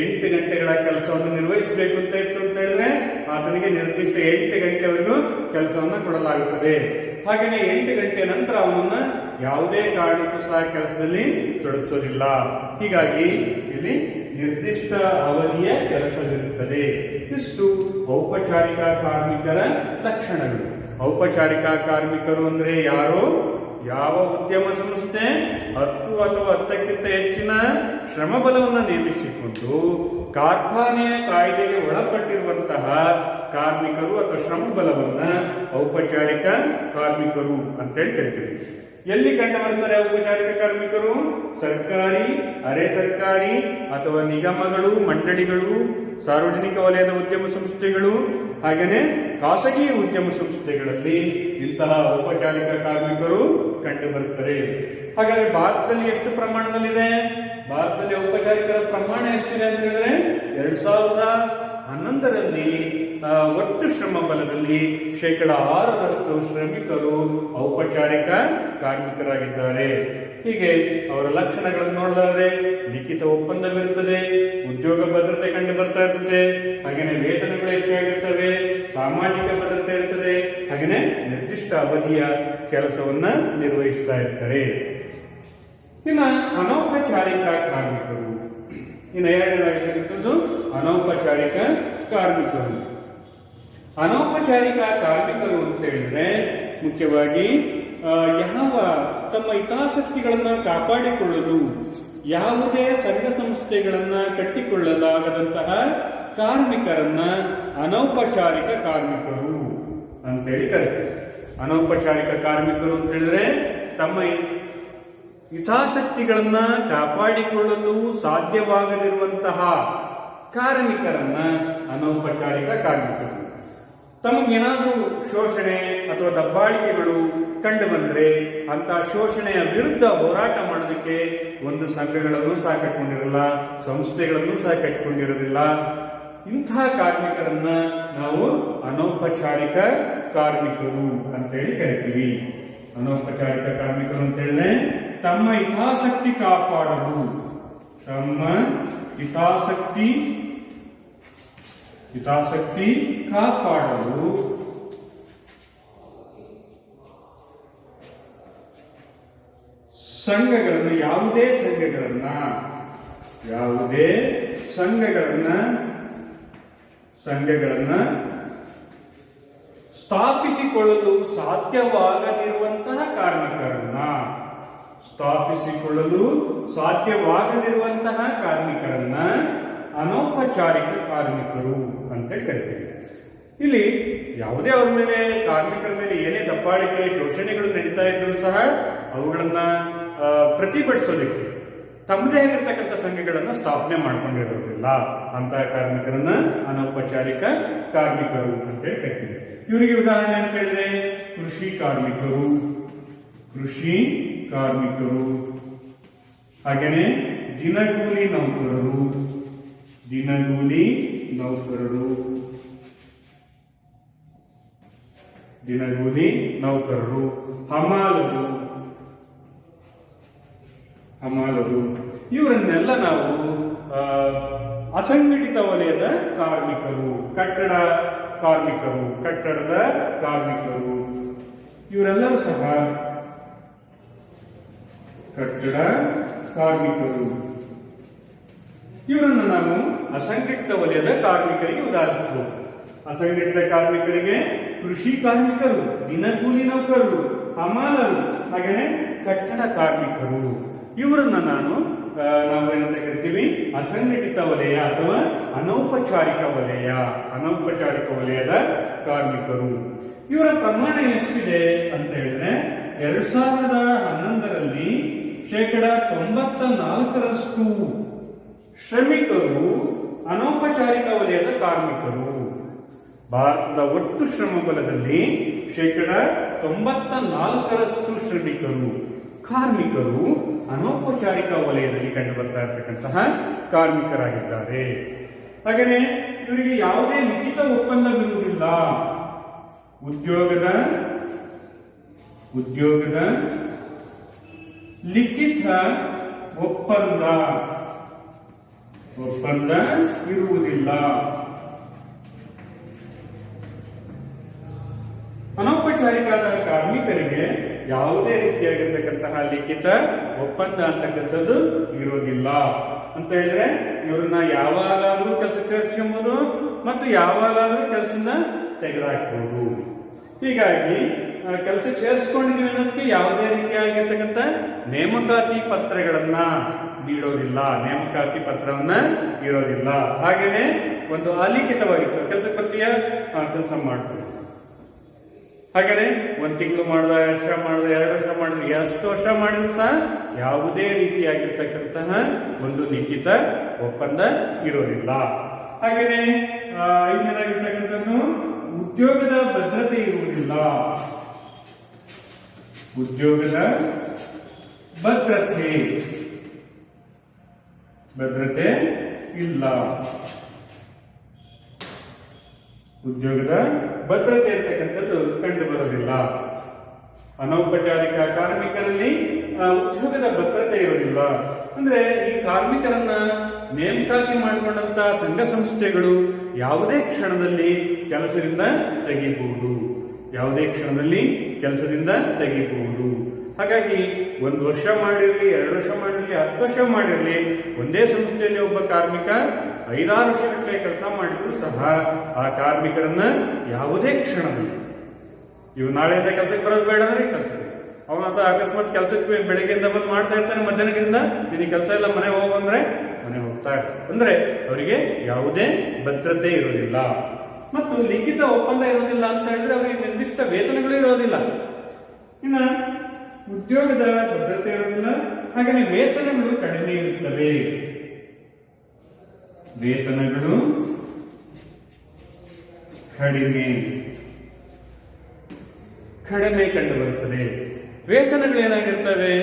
8 ಗಂಟೆಗಳ ಕೆಲಸವನ್ನು ನಿರ್ವಹಿಸಬೇಕು ಅಂತ ಇತ್ತು ಅಂತ ಹೇಳಿದ್ರೆ ಆತನಿಗೆ ನಿರ್ದಿಷ್ಟ 8 ಗಂಟೆವರೆಗೂ ಕೆಲಸವನ್ನು ಕೊಡಲಾಗುತ್ತದೆ. ಹಾಗೆಯೇ 8 ಗಂಟೆ ನಂತರ ಅವನನ್ನ ಯಾವುದೇ ಕಾರಣಕ್ಕೂ ಸಹ ಕೆಲಸದಲ್ಲಿ ತೊಡಗಿಸೋದಿಲ್ಲ. ಹೀಗಾಗಿ ಇಲ್ಲಿ ನಿರ್ದಿಷ್ಟ ಅವಧಿಯ ಕೆಲಸವಿರುತ್ತದೆ. ಇಷ್ಟು ಔಪಚಾರಿಕ ಕಾರ್ಮಿಕರ ಲಕ್ಷಣಗಳು. ಔಪಚಾರಿಕ ಕಾರ್ಮಿಕರು ಅಂದ್ರೆ ಯಾರು? ಯಾವ ಉದ್ಯಮ ಸಂಸ್ಥೆ 10 ಅಥವಾ 10ಕ್ಕಿಂತ ಹೆಚ್ಚಿನ ಶ್ರಮಬಲವನ್ನು ನೇಮಿಸಿಕೊಂಡು ಕಾರ್ಖಾನೆಯ ಕಾಯ್ದೆಗೆ ಒಳಪಟ್ಟಿರುವಂತಹ ಕಾರ್ಮಿಕರು ಅಥವಾ ಶ್ರಮಬಲವನ್ನ ಔಪಚಾರಿಕ ಕಾರ್ಮಿಕರು ಅಂತೇಳಿ ಕರಿತೀವಿ. ಎಲ್ಲಿ ಕಂಡು ಬರ್ತಾರೆ ಔಪಚಾರಿಕ ಕಾರ್ಮಿಕರು? ಸರ್ಕಾರಿ, ಅರೆ ಸರ್ಕಾರಿ ಅಥವಾ ನಿಗಮಗಳು, ಮಂಡಳಿಗಳು, ಸಾರ್ವಜನಿಕ ವಲಯದ ಉದ್ಯಮ ಸಂಸ್ಥೆಗಳು, ಹಾಗೆಯೇ ಖಾಸಗಿ ಉದ್ಯಮ ಸಂಸ್ಥೆಗಳಲ್ಲಿ ಇಂತಹ ಔಪಚಾರಿಕ ಕಾರ್ಮಿಕರು ಕಂಡು ಬರುತ್ತಾರೆ. ಹಾಗಾದ್ರೆ ಭಾರತದಲ್ಲಿ ಎಷ್ಟು ಪ್ರಮಾಣದಲ್ಲಿದೆ? ಭಾರತದಲ್ಲಿ ಔಪಚಾರಿಕರ ಪ್ರಮಾಣ ಎಷ್ಟಿದೆ ಅಂತ ಹೇಳಿದ್ರೆ 2011ರಲ್ಲಿ ಒಟ್ಟು ಶ್ರಮ ಬಲದಲ್ಲಿ 6% ಶ್ರಮಿಕರು ಔಪಚಾರಿಕ ಕಾರ್ಮಿಕರಾಗಿದ್ದಾರೆ. ಹೀಗೆ ಅವರ ಲಕ್ಷಣಗಳನ್ನು ನೋಡಿದರೆ ಲಿಖಿತ ಒಪ್ಪಂದವಿರುತ್ತದೆ, ಉದ್ಯೋಗ ಭದ್ರತೆ ಕಂಡು ಬರ್ತಾ ಇರ್ತದೆ, ಹಾಗೆಯೇ ವೇತನಗಳು ಹೆಚ್ಚಾಗಿರ್ತವೆ, ಸಾಮಾಜಿಕ ಭದ್ರತೆ ಇರ್ತದೆ, ಹಾಗೆಯೇ ನಿರ್ದಿಷ್ಟ ಅವಧಿಯ ಕೆಲಸವನ್ನ ನಿರ್ವಹಿಸ್ತಾ ಇರ್ತಾರೆ. ಇನ್ನು ಅನೌಪಚಾರಿಕ ಕಾರ್ಮಿಕರು, ಇನ್ನು ಎರಡನೇದಾಗಿರ್ತಕ್ಕಂಥದ್ದು ಅನೌಪಚಾರಿಕ ಕಾರ್ಮಿಕರು. ಅನೌಪಚಾರಿಕ ಕಾರ್ಮಿಕರು ಅಂತ ಹೇಳಿದ್ರೆ ಮುಖ್ಯವಾಗಿ ಯಾವ ತಮ್ಮ ಹಿತಾಸಕ್ತಿಗಳನ್ನ ಕಾಪಾಡಿಕೊಳ್ಳಲು ಯಾವುದೇ ಸಂಘ ಸಂಸ್ಥೆಗಳನ್ನ ಕಟ್ಟಿಕೊಳ್ಳಲಾಗದಂತಹ ಕಾರ್ಮಿಕರನ್ನ ಅನೌಪಚಾರಿಕ ಕಾರ್ಮಿಕರು ಅಂತೇಳಿ ಕರೀತಾರೆ. ಅನೌಪಚಾರಿಕ ಕಾರ್ಮಿಕರು ಅಂತ ಹೇಳಿದ್ರೆ ತಮ್ಮ ಹಿತಾಸಕ್ತಿಗಳನ್ನ ಕಾಪಾಡಿಕೊಳ್ಳಲು ಸಾಧ್ಯವಾಗದಿರುವಂತಹ ಕಾರ್ಮಿಕರನ್ನ ಅನೌಪಚಾರಿಕ ಕಾರ್ಮಿಕರು. ತಮಗೇನಾದ್ರೂ ಶೋಷಣೆ ಅಥವಾ ದಬ್ಬಾಳಿಕೆಗಳು ಕಂಡು ಬಂದ್ರೆ ಅಂತ ಶೋಷಣೆಯ ವಿರುದ್ಧ ಹೋರಾಟ ಮಾಡೋದಕ್ಕೆ ಒಂದು ಸಂಘಗಳನ್ನು ಸಹ ಕಟ್ಟಿಕೊಂಡಿರಲ್ಲ, ಸಂಸ್ಥೆಗಳನ್ನು ಸಹ ಕಟ್ಟಿಕೊಂಡಿರೋದಿಲ್ಲ. ಇಂಥ ಕಾರ್ಮಿಕರನ್ನ ನಾವು ಅನೌಪಚಾರಿಕ ಕಾರ್ಮಿಕರು ಅಂತೇಳಿ ಕರಿತೀವಿ. ಅನೌಪಚಾರಿಕ ಕಾರ್ಮಿಕರು ಅಂತ ಹೇಳಿದ್ರೆ ತಮ್ಮ ಹಿತಾಸಕ್ತಿ ಕಾಪಾಡಲು, ತಮ್ಮ ಹಿತಾಸಕ್ತಿ ಕಾಪಾಡಲು ಸಂಘಗಳನ್ನ, ಯಾವುದೇ ಸಂಘಗಳನ್ನ ಸ್ಥಾಪಿಸಿಕೊಳ್ಳಲು ಸಾಧ್ಯವಾಗದಿರುವಂತಹ ಕಾರ್ಮಿಕರನ್ನ ಅನೌಪಚಾರಿಕ ಕಾರ್ಮಿಕರು ಅಂತ ಕರಿತೀವಿ. ಇಲ್ಲಿ ಯಾವುದೇ ಅವ್ರ ಮೇಲೆ, ಕಾರ್ಮಿಕರ ಮೇಲೆ ಏನೇ ದಬ್ಬಾಳಿಕೆ ಶೋಷಣೆಗಳು ನಡೀತಾ ಇದ್ರು ಸಹ ಅವುಗಳನ್ನ ಪ್ರತಿಭಟಿಸೋದಕ್ಕೆ ತಮ್ಮದೇ ಆಗಿರ್ತಕ್ಕಂಥ ಸಂಘಗಳನ್ನ ಸ್ಥಾಪನೆ ಮಾಡ್ಕೊಂಡಿರೋದಿಲ್ಲ. ಅಂತಹ ಕಾರ್ಮಿಕರನ್ನ ಅನೌಪಚಾರಿಕ ಕಾರ್ಮಿಕರು ಅಂತೇಳಿ ಕರಿತೀವಿ. ಇವರಿಗೆ ಉದಾಹರಣೆ ಅಂತ ಹೇಳಿದ್ರೆ ಕೃಷಿ ಕಾರ್ಮಿಕರು, ಹಾಗೇನೆ ದಿನಗೂಲಿ ನೌಕರರು, ಹಮಾಲರು, ಇವರನ್ನೆಲ್ಲ ನಾವು ಅಸಂಘಟಿತ ವಲಯದ ಕಾರ್ಮಿಕರು, ಕಟ್ಟಡದ ಕಾರ್ಮಿಕರು, ಇವರೆಲ್ಲರೂ ಸಹ ಕಟ್ಟಡ ಕಾರ್ಮಿಕರು. ಇವರನ್ನು ನಾವು ಅಸಂಘಟಿತ ವಲಯದ ಕಾರ್ಮಿಕರಿಗೆ ಉದಾಹರಿಸಬಹುದು. ಅಸಂಘಟಿತ ಕಾರ್ಮಿಕರಿಗೆ ಕೃಷಿ ಕಾರ್ಮಿಕರು, ದಿನಗೂಲಿ ನೌಕರರು, ಹಮಾಲರು, ಹಾಗೆಯೇ ಕಟ್ಟಡ ಕಾರ್ಮಿಕರು. ಇವರನ್ನ ನಾವೇನಂತ ಕರಿತೀವಿ? ಅಸಂಘಟಿತ ವಲಯ ಅಥವಾ ಅನೌಪಚಾರಿಕ ವಲಯದ ಕಾರ್ಮಿಕರು. ಇವರ ಪ್ರಮಾಣ ಎಷ್ಟಿದೆ ಅಂತ ಹೇಳಿದ್ರೆ 2011ರಲ್ಲಿ 94% ಶ್ರಮಿಕರು ಅನೌಪಚಾರಿಕ ವಲಯದ ಕಾರ್ಮಿಕರು. ಭಾರತದ ಒಟ್ಟು ಶ್ರಮಬಲದಲ್ಲಿ 94% ಕಾರ್ಮಿಕರು ಅನೌಪಚಾರಿಕ ವಲಯದಲ್ಲಿ ಕಂಡು ಬರ್ತಾ ಇರತಕ್ಕಂತಹ ಕಾರ್ಮಿಕರಾಗಿದ್ದಾರೆ. ಹಾಗೆಯೇ ಇವರಿಗೆ ಯಾವುದೇ ಲಿಖಿತ ಒಪ್ಪಂದವಿರುವುದಿಲ್ಲ. ಉದ್ಯೋಗದ ಲಿಖಿತ ಒಪ್ಪಂದ ಇರುವುದಿಲ್ಲ. ಅನೌಪಚಾರಿಕ ಕಾರ್ಮಿಕರಿಗೆ ಯಾವುದೇ ರೀತಿಯಾಗಿರ್ತಕ್ಕಂತಹ ಲಿಖಿತ ಒಪ್ಪಂದ ಅಂತಕ್ಕಂಥದ್ದು ಇರೋದಿಲ್ಲ. ಅಂತ ಹೇಳಿದ್ರೆ ಇವ್ರನ್ನ ಯಾವಾಗಲಾದ್ರೂ ಕೆಲಸಕ್ಕೆ ಸೇರಿಸ್ಕೊಬಹುದು ಮತ್ತು ಯಾವಾಗಲಾದ್ರೂ ಕೆಲಸದಿಂದ ತೆಗೆದುಹಾಕಬಹುದು. ಹೀಗಾಗಿ ಕೆಲಸಕ್ಕೆ ಸೇರಿಸ್ಕೊಂಡಿದ್ದೀವಿ ಅನ್ನೋದಕ್ಕೆ ಯಾವುದೇ ರೀತಿಯಾಗಿರ್ತಕ್ಕಂಥ ನೇಮಕಾತಿ ಪತ್ರಗಳನ್ನ ನೀಡೋದಿಲ್ಲ, ನೇಮಕಾತಿ ಪತ್ರವನ್ನ ಇರೋದಿಲ್ಲ. ಹಾಗೇನೆ ಒಂದು ಅಲಿಖಿತವಾಗಿತ್ತು, ಕೆಲಸಕ್ಕೆ ಬರ್ತೀಯ, ಕೆಲಸ ಮಾಡ್ತೀವಿ. ಹಾಗೇನೆ 1 ತಿಂಗಳು ಮಾಡಿದ, 1 ವರ್ಷ ಮಾಡಿದ, 2 ವರ್ಷ ಮಾಡಿದ, ಎಷ್ಟು ವರ್ಷ ಮಾಡಿದ್ರು ಸಹ ಯಾವುದೇ ರೀತಿಯಾಗಿರ್ತಕ್ಕಂತಹ ಒಂದು ಲಿಖಿತ ಒಪ್ಪಂದ ಇರೋದಿಲ್ಲ. ಹಾಗೇನೆ ಇನ್ನೇನಾಗಿರ್ತಕ್ಕಂಥದ್ದು ಉದ್ಯೋಗದ ಭದ್ರತೆ ಇರುವುದಿಲ್ಲ. ಉದ್ಯೋಗದ ಭದ್ರತೆ ಇಲ್ಲ. ಉದ್ಯೋಗದ ಭದ್ರತೆ ಇರ್ತಕ್ಕಂಥದ್ದು ಕಂಡು ಬರೋದಿಲ್ಲ. ಅನೌಪಚಾರಿಕ ಕಾರ್ಮಿಕರಲ್ಲಿ ಉದ್ಯೋಗದ ಭದ್ರತೆ ಇರೋದಿಲ್ಲ. ಅಂದ್ರೆ ಈ ಕಾರ್ಮಿಕರನ್ನ ನೇಮಕಾತಿ ಮಾಡಿಕೊಂಡಂತ ಸಂಘ ಸಂಸ್ಥೆಗಳು ಯಾವುದೇ ಕ್ಷಣದಲ್ಲಿ ಕೆಲಸದಿಂದ ತೆಗೆಯಬಹುದು. ಹಾಗಾಗಿ 1 ವರ್ಷ ಮಾಡಿರಲಿ, 2 ವರ್ಷ ಮಾಡಿರಲಿ, 10 ವರ್ಷ ಮಾಡಿರಲಿ, ಒಂದೇ ಸಂಸ್ಥೆಯಲ್ಲಿ ಒಬ್ಬ ಕಾರ್ಮಿಕ 5-6 ವರ್ಷಗಟ್ಟಲೆ ಕೆಲಸ ಮಾಡಿದ್ರು ಸಹ ಆ ಕಾರ್ಮಿಕರನ್ನ ಯಾವುದೇ ಕ್ಷಣದಲ್ಲಿ, ಇವು ನಾಳೆಯಿಂದ ಕೆಲಸಕ್ಕೆ ಬರೋದು ಬೇಡ ಅಂದ್ರೆ ಕೆಲಸಕ್ಕೆ, ಅವನ ಅಕಸ್ಮಾತ್ ಕೆಲಸಕ್ಕೆ ಬೆಳಗ್ಗೆಯಿಂದ ಬಂದು ಮಾಡ್ತಾ ಇರ್ತಾನೆ, ಮಧ್ಯಾಹ್ನದಿಂದ ನಿನಗೆ ಕೆಲಸ ಇಲ್ಲ ಮನೆ ಹೋಗಂದ್ರೆ ಮನೆ ಹೋಗ್ತಾರೆ. ಅಂದ್ರೆ ಅವರಿಗೆ ಯಾವುದೇ ಭದ್ರತೆ ಇರೋದಿಲ್ಲ. ಮತ್ತು ಲಿಖಿತ ಒಪ್ಪಂದ ಇರೋದಿಲ್ಲ ಅಂತ ಹೇಳಿದ್ರೆ ಅವರಿಗೆ ನಿರ್ದಿಷ್ಟ ವೇತನಗಳು ಇರೋದಿಲ್ಲ. ಇನ್ನ ಉದ್ಯೋಗದ ಭದ್ರತೆ ಇರೋದಿಲ್ಲ, ಹಾಗೆಯೇ ವೇತನಗಳು ಕಡಿಮೆ ಇರುತ್ತವೆ. ವೇತನಗಳು ಕಡಿಮೆ ಕಂಡು ಬರುತ್ತದೆ. ವೇತನಗಳು ಏನಾಗಿರ್ತವೆ?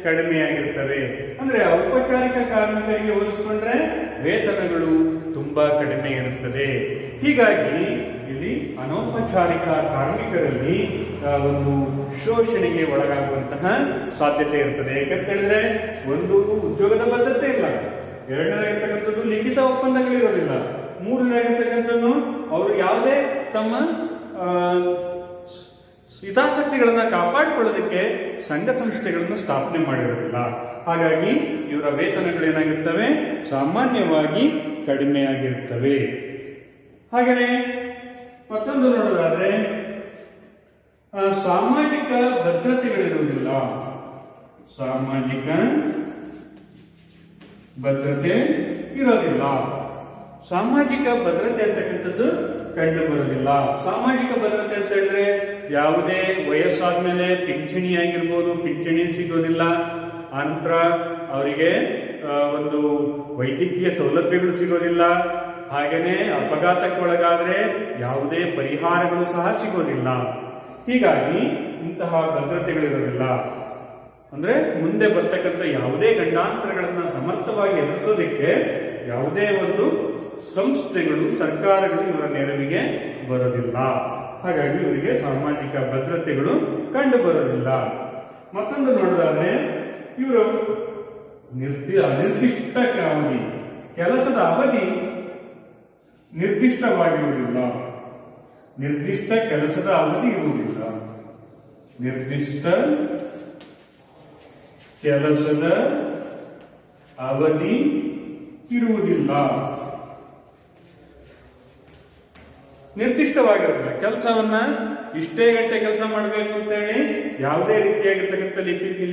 ಕಡಿಮೆಯಾಗಿರ್ತವೆ. ಅಂದ್ರೆ ಔಪಚಾರಿಕ ಕಾರ್ಮಿಕರಿಗೆ ಹೋಲಿಸಿಕೊಂಡ್ರೆ ವೇತನಗಳು ತುಂಬಾ ಕಡಿಮೆ ಇರುತ್ತದೆ. ಹೀಗಾಗಿ ಇಲ್ಲಿ ಅನೌಪಚಾರಿಕ ಕಾರ್ಮಿಕರಲ್ಲಿ ಒಂದು ಶೋಷಣೆಗೆ ಒಳಗಾಗುವಂತಹ ಸಾಧ್ಯತೆ ಇರುತ್ತದೆ. ಯಾಕಂತ ಹೇಳಿದ್ರೆ ಒಂದು ಉದ್ಯೋಗದ ಭದ್ರತೆ ಇಲ್ಲ, ಎರಡನೇದಾಗಿರ್ತಕ್ಕಂಥದ್ದು ಲಿಖಿತ ಒಪ್ಪಂದಗಳಿರೋದಿಲ್ಲ, ಮೂರನೇದಾಗಿರ್ತಕ್ಕಂಥದ್ದು ಅವರು ಯಾವುದೇ ತಮ್ಮ ಹಿತಾಸಕ್ತಿಗಳನ್ನ ಕಾಪಾಡಿಕೊಳ್ಳೋದಕ್ಕೆ ಸಂಘ ಸಂಸ್ಥೆಗಳನ್ನು ಸ್ಥಾಪನೆ ಮಾಡಿರೋದಿಲ್ಲ. ಹಾಗಾಗಿ ಇವರ ವೇತನಗಳು ಏನಾಗಿರ್ತವೆ? ಸಾಮಾನ್ಯವಾಗಿ ಕಡಿಮೆಯಾಗಿರುತ್ತವೆ. ಹಾಗೆಯೇ ಮತ್ತೊಂದು ನೋಡೋದಾದ್ರೆ ಸಾಮಾಜಿಕ ಭದ್ರತೆಗಳಿರುವುದಿಲ್ಲ. ಸಾಮಾಜಿಕ ಭದ್ರತೆ ಇರೋದಿಲ್ಲ. ಸಾಮಾಜಿಕ ಭದ್ರತೆ ಅಂತಕ್ಕಂಥದ್ದು ಕಂಡು ಬರೋದಿಲ್ಲ. ಸಾಮಾಜಿಕ ಭದ್ರತೆ ಅಂತ ಹೇಳಿದ್ರೆ ಯಾವುದೇ ವಯಸ್ಸಾದ್ಮೇಲೆ ಪಿಂಚಣಿ ಆಗಿರ್ಬೋದು, ಪಿಂಚಣಿ ಸಿಗೋದಿಲ್ಲ. ಆನಂತರ ಅವರಿಗೆ ಒಂದು ವೈದ್ಯಕೀಯ ಸೌಲಭ್ಯಗಳು ಸಿಗೋದಿಲ್ಲ. ಹಾಗೇನೆ ಅಪಘಾತಕ್ಕೊಳಗಾದ್ರೆ ಯಾವುದೇ ಪರಿಹಾರಗಳು ಸಹ ಸಿಗೋದಿಲ್ಲ. ಹೀಗಾಗಿ ಇಂತಹ ಭದ್ರತೆಗಳಿರೋದಿಲ್ಲ. ಅಂದ್ರೆ ಮುಂದೆ ಬರ್ತಕ್ಕಂಥ ಯಾವುದೇ ಗಂಡಾಂತರಗಳನ್ನ ಸಮರ್ಥವಾಗಿ ಎದುರಿಸೋದಕ್ಕೆ ಯಾವುದೇ ಒಂದು ಸಂಸ್ಥೆಗಳು, ಸರ್ಕಾರಗಳು ಇವರ ನೆರವಿಗೆ ಬರೋದಿಲ್ಲ. ಹಾಗಾಗಿ ಇವರಿಗೆ ಸಾಮಾಜಿಕ ಭದ್ರತೆಗಳು ಕಂಡು ಬರೋದಿಲ್ಲ. ಮತ್ತೊಂದು ನೋಡೋದಾದ್ರೆ ಇವರು ನಿರ್ದಿಷ್ಟ ಅವಧಿ, ಕೆಲಸದ ಅವಧಿ ನಿರ್ದಿಷ್ಟವಾಗಿರುವುದಿಲ್ಲ. ನಿರ್ದಿಷ್ಟ ಕೆಲಸದ ಅವಧಿ ಇರುವುದಿಲ್ಲ. ನಿರ್ದಿಷ್ಟ ಕೆಲಸದ ಅವಧಿ ಇರುವುದಿಲ್ಲ. ನಿರ್ದಿಷ್ಟವಾಗಿರೋದಿಲ್ಲ. ಕೆಲಸವನ್ನ ಇಷ್ಟೇ ಗಂಟೆ ಕೆಲಸ ಮಾಡಬೇಕು ಅಂತ ಹೇಳಿ ಯಾವುದೇ ರೀತಿಯಾಗಿರ್ತಕ್ಕಂಥ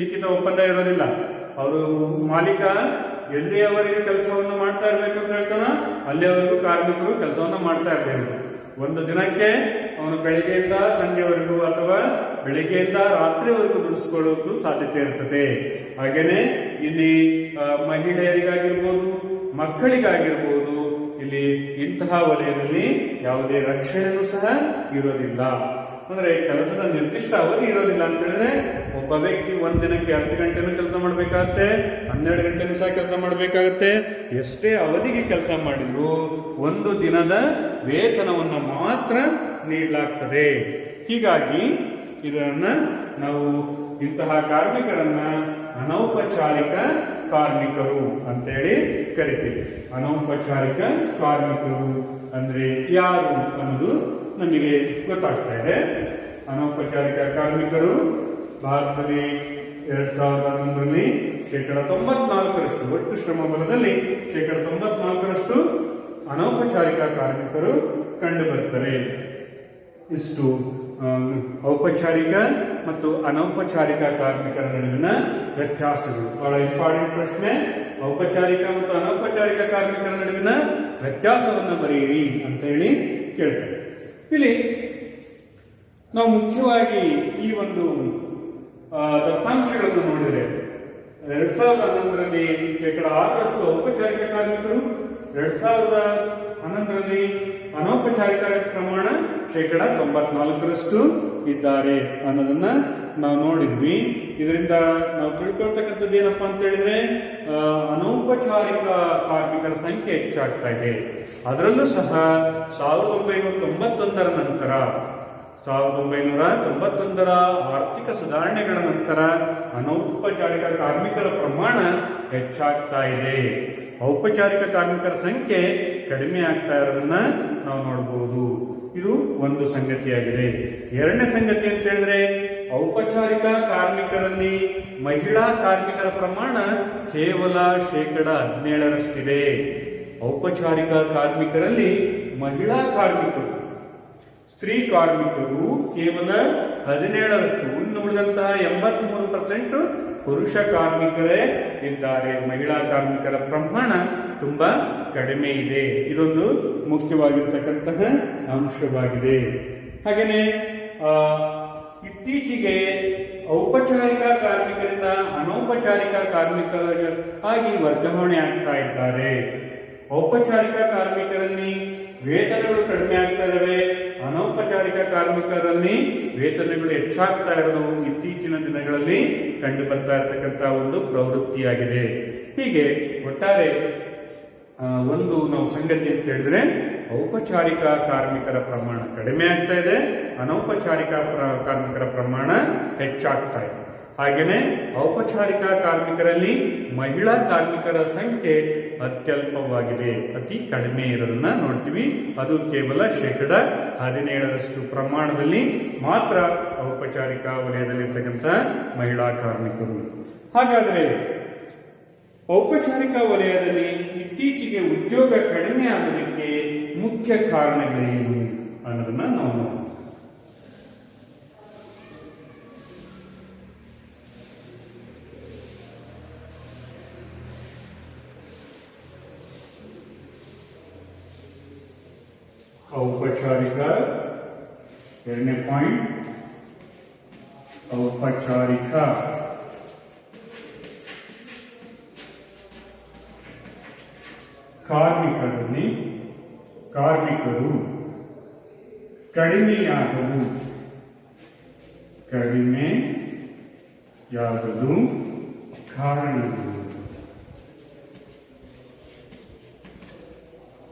ಲಿಖಿತ ಒಪ್ಪಂದ ಇರೋದಿಲ್ಲ. ಅವರು ಮಾಲೀಕ ಎಲ್ಲಿಯವರೆಗೆ ಕೆಲಸವನ್ನು ಮಾಡ್ತಾ ಇರ್ಬೇಕು ಅಂತ ಹೇಳ್ತಾನ ಅಲ್ಲಿಯವರೆಗೂ ಕಾರ್ಮಿಕರು ಕೆಲಸವನ್ನ ಮಾಡ್ತಾ ಇರಬೇಕು. ಒಂದು ದಿನಕ್ಕೆ ಅವನು ಬೆಳಿಗ್ಗೆಯಿಂದ ಸಂಜೆವರೆಗೂ ಅಥವಾ ಬೆಳಿಗ್ಗೆಯಿಂದ ರಾತ್ರಿವರೆಗೂ ದುಡಿಸ್ಕೊಳ್ಳೋದು ಸಾಧ್ಯತೆ ಇರ್ತದೆ. ಹಾಗೇನೆ ಇಲ್ಲಿ ಮಹಿಳೆಯರಿಗಾಗಿರ್ಬೋದು, ಮಕ್ಕಳಿಗಾಗಿರ್ಬೋದು, ಇಲ್ಲಿ ಇಂತಹ ವಲಯದಲ್ಲಿ ಯಾವುದೇ ರಕ್ಷಣೆಯೂ ಸಹ ಇರೋದಿಲ್ಲ. ಅಂದ್ರೆ ಕೆಲಸದ ನಿರ್ದಿಷ್ಟ ಅವಧಿ ಇರೋದಿಲ್ಲ ಅಂತ ಹೇಳಿದ್ರೆ ಒಬ್ಬ ವ್ಯಕ್ತಿ ಒಂದ್ ದಿನಕ್ಕೆ 10 ಗಂಟೆನೂ ಕೆಲಸ ಮಾಡಬೇಕಾಗತ್ತೆ, 12 ಗಂಟೆನೂ ಸಹ ಕೆಲಸ ಮಾಡಬೇಕಾಗತ್ತೆ. ಎಷ್ಟೇ ಅವಧಿಗೆ ಕೆಲಸ ಮಾಡಿದ್ರು ಒಂದು ದಿನದ ವೇತನವನ್ನು ಮಾತ್ರ ನೀಡಲಾಗ್ತದೆ. ಹೀಗಾಗಿ ಇದನ್ನ ನಾವು ಇಂತಹ ಕಾರ್ಮಿಕರನ್ನ ಅನೌಪಚಾರಿಕ ಕಾರ್ಮಿಕರು ಅಂತೇಳಿ ಕರಿತೀವಿ. ಅನೌಪಚಾರಿಕ ಕಾರ್ಮಿಕರು ಅಂದ್ರೆ ಯಾರು ಅನ್ನೋದು ನಮಗೆ ಗೊತ್ತಾಗ್ತಾ ಇದೆ. ಅನೌಪಚಾರಿಕ ಕಾರ್ಮಿಕರು ಭಾರತದಲ್ಲಿ 2011ರಲ್ಲಿ 94% ಒಟ್ಟು ಶ್ರಮ ಬಲದಲ್ಲಿ 94% ಅನೌಪಚಾರಿಕ ಕಾರ್ಮಿಕರು ಕಂಡು ಬರ್ತಾರೆ. ಇಷ್ಟು ಔಪಚಾರಿಕ ಮತ್ತು ಅನೌಪಚಾರಿಕ ಕಾರ್ಮಿಕರ ನಡುವಿನ ವ್ಯತ್ಯಾಸಗಳು. ಬಹಳ ಇಂಪಾರ್ಟೆಂಟ್ ಪ್ರಶ್ನೆ. ಔಪಚಾರಿಕ ಮತ್ತು ಅನೌಪಚಾರಿಕ ಕಾರ್ಮಿಕರ ನಡುವಿನ ವ್ಯತ್ಯಾಸವನ್ನು ಬರೆಯಿರಿ ಅಂತ ಹೇಳಿ ಕೇಳ್ತಾರೆ. ಇಲ್ಲಿ ನಾವು ಮುಖ್ಯವಾಗಿ ಈ ಒಂದು ದತ್ತಾಂಶಗಳನ್ನು ನೋಡಿದರೆ 2011ರಲ್ಲಿ 6% ಔಪಚಾರಿಕ ಕಾರ್ಮಿಕರು, 2011ರಲ್ಲಿ ಅನೌಪಚಾರಿಕ ಪ್ರಮಾಣ 94% ಇದ್ದಾರೆ ಅನ್ನೋದನ್ನ ನಾವು ನೋಡಿದ್ವಿ. ಇದರಿಂದ ನಾವು ತಿಳ್ಕೊಳ್ತಕ್ಕಂಥದ್ದು ಏನಪ್ಪಾ ಅಂತ ಹೇಳಿದ್ರೆ ಅನೌಪಚಾರಿಕ ಕಾರ್ಮಿಕರ ಸಂಖ್ಯೆ ಹೆಚ್ಚಾಗ್ತಾ ಇದೆ. ಅದರಲ್ಲೂ ಸಹ 1991ರ ನಂತರ 1991ರ ಆರ್ಥಿಕ ಸುಧಾರಣೆಗಳ ನಂತರ ಅನೌಪಚಾರಿಕ ಕಾರ್ಮಿಕರ ಪ್ರಮಾಣ ಹೆಚ್ಚಾಗ್ತಾ ಇದೆ. ಔಪಚಾರಿಕ ಕಾರ್ಮಿಕರ ಸಂಖ್ಯೆ ಕಡಿಮೆ ಆಗ್ತಾ ಇರೋದನ್ನ ನಾವು ನೋಡಬಹುದು. ಇದು ಒಂದು ಸಂಗತಿಯಾಗಿದೆ. ಎರಡನೇ ಸಂಗತಿ ಅಂತ ಹೇಳಿದ್ರೆ ಔಪಚಾರಿಕ ಕಾರ್ಮಿಕರಲ್ಲಿ ಮಹಿಳಾ ಕಾರ್ಮಿಕರ ಪ್ರಮಾಣ ಕೇವಲ 17%. ಔಪಚಾರಿಕ ಕಾರ್ಮಿಕರಲ್ಲಿ ಮಹಿಳಾ ಕಾರ್ಮಿಕರು, ಸ್ತ್ರೀ ಕಾರ್ಮಿಕರು ಕೇವಲ 17%. ಉಳಿದಂತಹ 83% ಪುರುಷ ಕಾರ್ಮಿಕರೇ ಇದ್ದಾರೆ. ಮಹಿಳಾ ಕಾರ್ಮಿಕರ ಪ್ರಮಾಣ ತುಂಬಾ ಕಡಿಮೆ ಇದೆ. ಇದೊಂದು ಮುಖ್ಯವಾಗಿರ್ತಕ್ಕಂತಹ ಅಂಶವಾಗಿದೆ. ಹಾಗೆಯೇ ಇತ್ತೀಚೆಗೆ ಔಪಚಾರಿಕ ಕಾರ್ಮಿಕರಿಂದ ಅನೌಪಚಾರಿಕ ಕಾರ್ಮಿಕರಾಗಿ ವರ್ಗಾವಣೆ ಆಗ್ತಾ ಇದ್ದಾರೆ. ಔಪಚಾರಿಕ ಕಾರ್ಮಿಕರಲ್ಲಿ ವೇತನಗಳು ಕಡಿಮೆ ಆಗ್ತಾ ಇದ್ದಾವೆ, ಅನೌಪಚಾರಿಕ ಕಾರ್ಮಿಕರಲ್ಲಿ ವೇತನಗಳು ಹೆಚ್ಚಾಗ್ತಾ ಇರೋದು ಇತ್ತೀಚಿನ ದಿನಗಳಲ್ಲಿ ಕಂಡು ಬರ್ತಾ ಇರತಕ್ಕಂಥ ಒಂದು ಪ್ರವೃತ್ತಿಯಾಗಿದೆ. ಹೀಗೆ ಒಟ್ಟಾರೆ ಒಂದು ನಾವು ಸಂಗತಿ ಅಂತ ಹೇಳಿದ್ರೆ, ಔಪಚಾರಿಕ ಕಾರ್ಮಿಕರ ಪ್ರಮಾಣ ಕಡಿಮೆ ಆಗ್ತಾ ಇದೆ, ಅನೌಪಚಾರಿಕ ಕಾರ್ಮಿಕರ ಪ್ರಮಾಣ ಹೆಚ್ಚಾಗ್ತಾ ಇದೆ. ಹಾಗೆಯೇ ಔಪಚಾರಿಕ ಕಾರ್ಮಿಕರಲ್ಲಿ ಮಹಿಳಾ ಕಾರ್ಮಿಕರ ಸಂಖ್ಯೆ ಅತ್ಯಲ್ಪವಾಗಿದೆ, ಅತಿ ಕಡಿಮೆ ಇರೋದನ್ನ ನೋಡ್ತೀವಿ. ಅದು ಕೇವಲ 17% ಪ್ರಮಾಣದಲ್ಲಿ ಮಾತ್ರ ಔಪಚಾರಿಕ ವಲಯದಲ್ಲಿರ್ತಕ್ಕಂಥ ಮಹಿಳಾ ಕಾರ್ಮಿಕರು. ಹಾಗಾದರೆ ಔಪಚಾರಿಕ ವಲಯದಲ್ಲಿ ಇತ್ತೀಚೆಗೆ ಉದ್ಯೋಗ ಕಡಿಮೆ ಆಗೋದಕ್ಕೆ ಮುಖ್ಯ ಕಾರಣಗಳೇನು ಅನ್ನೋದನ್ನ ನಾವು ನೋಡೋಣ. ಔಪಚಾರಿಕ, ಎರಡನೇ ಪಾಯಿಂಟ್ ಔಪಚಾರಿಕ ಕಾರ್ಮಿಕರು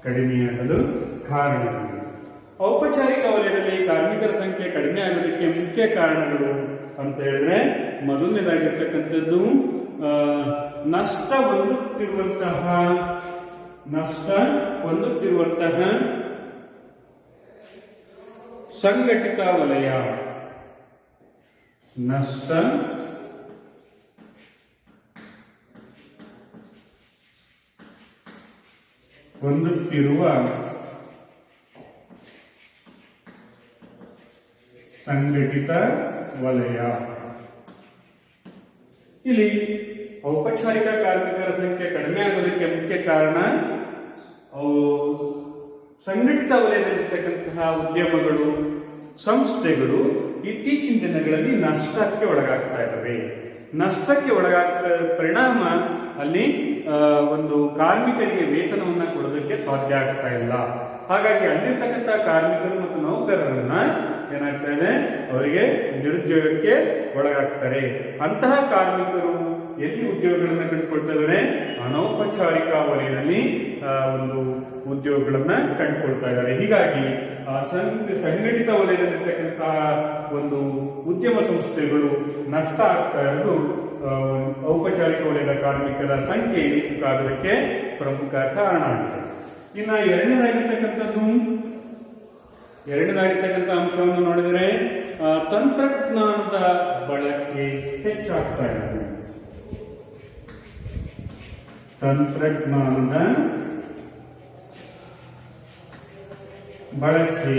ಕಡಿಮೆಯಾಗಲು ಕಾರಣಗಳು. ಔಪಚಾರಿಕ ವಲಯದಲ್ಲಿ ಕಾರ್ಮಿಕರ ಸಂಖ್ಯೆ ಕಡಿಮೆ ಆಗೋದಕ್ಕೆ ಮುಖ್ಯ ಕಾರಣಗಳು ಅಂತ ಹೇಳಿದ್ರೆ, ಮೊದಲನೇದಾಗಿರ್ತಕ್ಕಂಥದ್ದು ನಷ್ಟ ಹೊಂದುತ್ತಿರುವಂತಹ ಸಂಘಟಿತ ವಲಯ. ನಷ್ಟ ಹೊಂದುತ್ತಿರುವ ಸಂಘಟಿತ ವಲಯ. ಇಲ್ಲಿ ಔಪಚಾರಿಕ ಕಾರ್ಮಿಕರ ಸಂಖ್ಯೆ ಕಡಿಮೆ ಆಗೋದಕ್ಕೆ ಮುಖ್ಯ ಕಾರಣ ಸಂಘಟಿತ ವಲಯದಲ್ಲಿರ್ತಕ್ಕಂತಹ ಉದ್ಯಮಗಳು, ಸಂಸ್ಥೆಗಳು ಇತ್ತೀಚಿನ ದಿನಗಳಲ್ಲಿ ನಷ್ಟಕ್ಕೆ ಒಳಗಾಗ್ತಾ ಇದ್ದಾವೆ. ನಷ್ಟಕ್ಕೆ ಒಳಗಾಗ್ತಾ ಪರಿಣಾಮ ಅಲ್ಲಿ ಒಂದು ಕಾರ್ಮಿಕರಿಗೆ ವೇತನವನ್ನ ಕೊಡೋದಕ್ಕೆ ಸಾಧ್ಯ ಆಗ್ತಾ ಇಲ್ಲ. ಹಾಗಾಗಿ ಅಲ್ಲಿರ್ತಕ್ಕಂಥ ಕಾರ್ಮಿಕರು ಮತ್ತು ನೌಕರರನ್ನ ಏನಾಗ್ತಾ ಇದೆ, ಅವರಿಗೆ ನಿರುದ್ಯೋಗಕ್ಕೆ ಒಳಗಾಗ್ತಾರೆ. ಅಂತಹ ಕಾರ್ಮಿಕರು ಎಲ್ಲಿ ಉದ್ಯೋಗಗಳನ್ನ ಕಂಡುಕೊಳ್ತಾ ಇದ್ದಾರೆ? ಅನೌಪಚಾರಿಕ ವಲಯದಲ್ಲಿ ಒಂದು ಉದ್ಯೋಗಗಳನ್ನ ಕಂಡುಕೊಳ್ತಾ ಇದ್ದಾರೆ. ಹೀಗಾಗಿ ಸಂಘಟಿತ ವಲಯದಲ್ಲಿರ್ತಕ್ಕಂತಹ ಒಂದು ಉದ್ಯಮ ಸಂಸ್ಥೆಗಳು ನಷ್ಟ ಆಗ್ತಾ ಇರೋದು ಔಪಚಾರಿಕ ವಲಯದ ಕಾರ್ಮಿಕರ ಸಂಖ್ಯೆ ಇಳಿಕೆಯಾಗೋದಕ್ಕೆ ಪ್ರಮುಖ ಕಾರಣ ಆಗಿದೆ. ಇನ್ನು ಎರಡನೇದಾಗಿರ್ತಕ್ಕಂಥ ಅಂಶವನ್ನು ನೋಡಿದರೆ ತಂತ್ರಜ್ಞಾನದ ಬಳಕೆ ಹೆಚ್ಚಾಗ್ತಾ ಇದೆ. ತಂತ್ರಜ್ಞಾನದ ಬಳಕೆ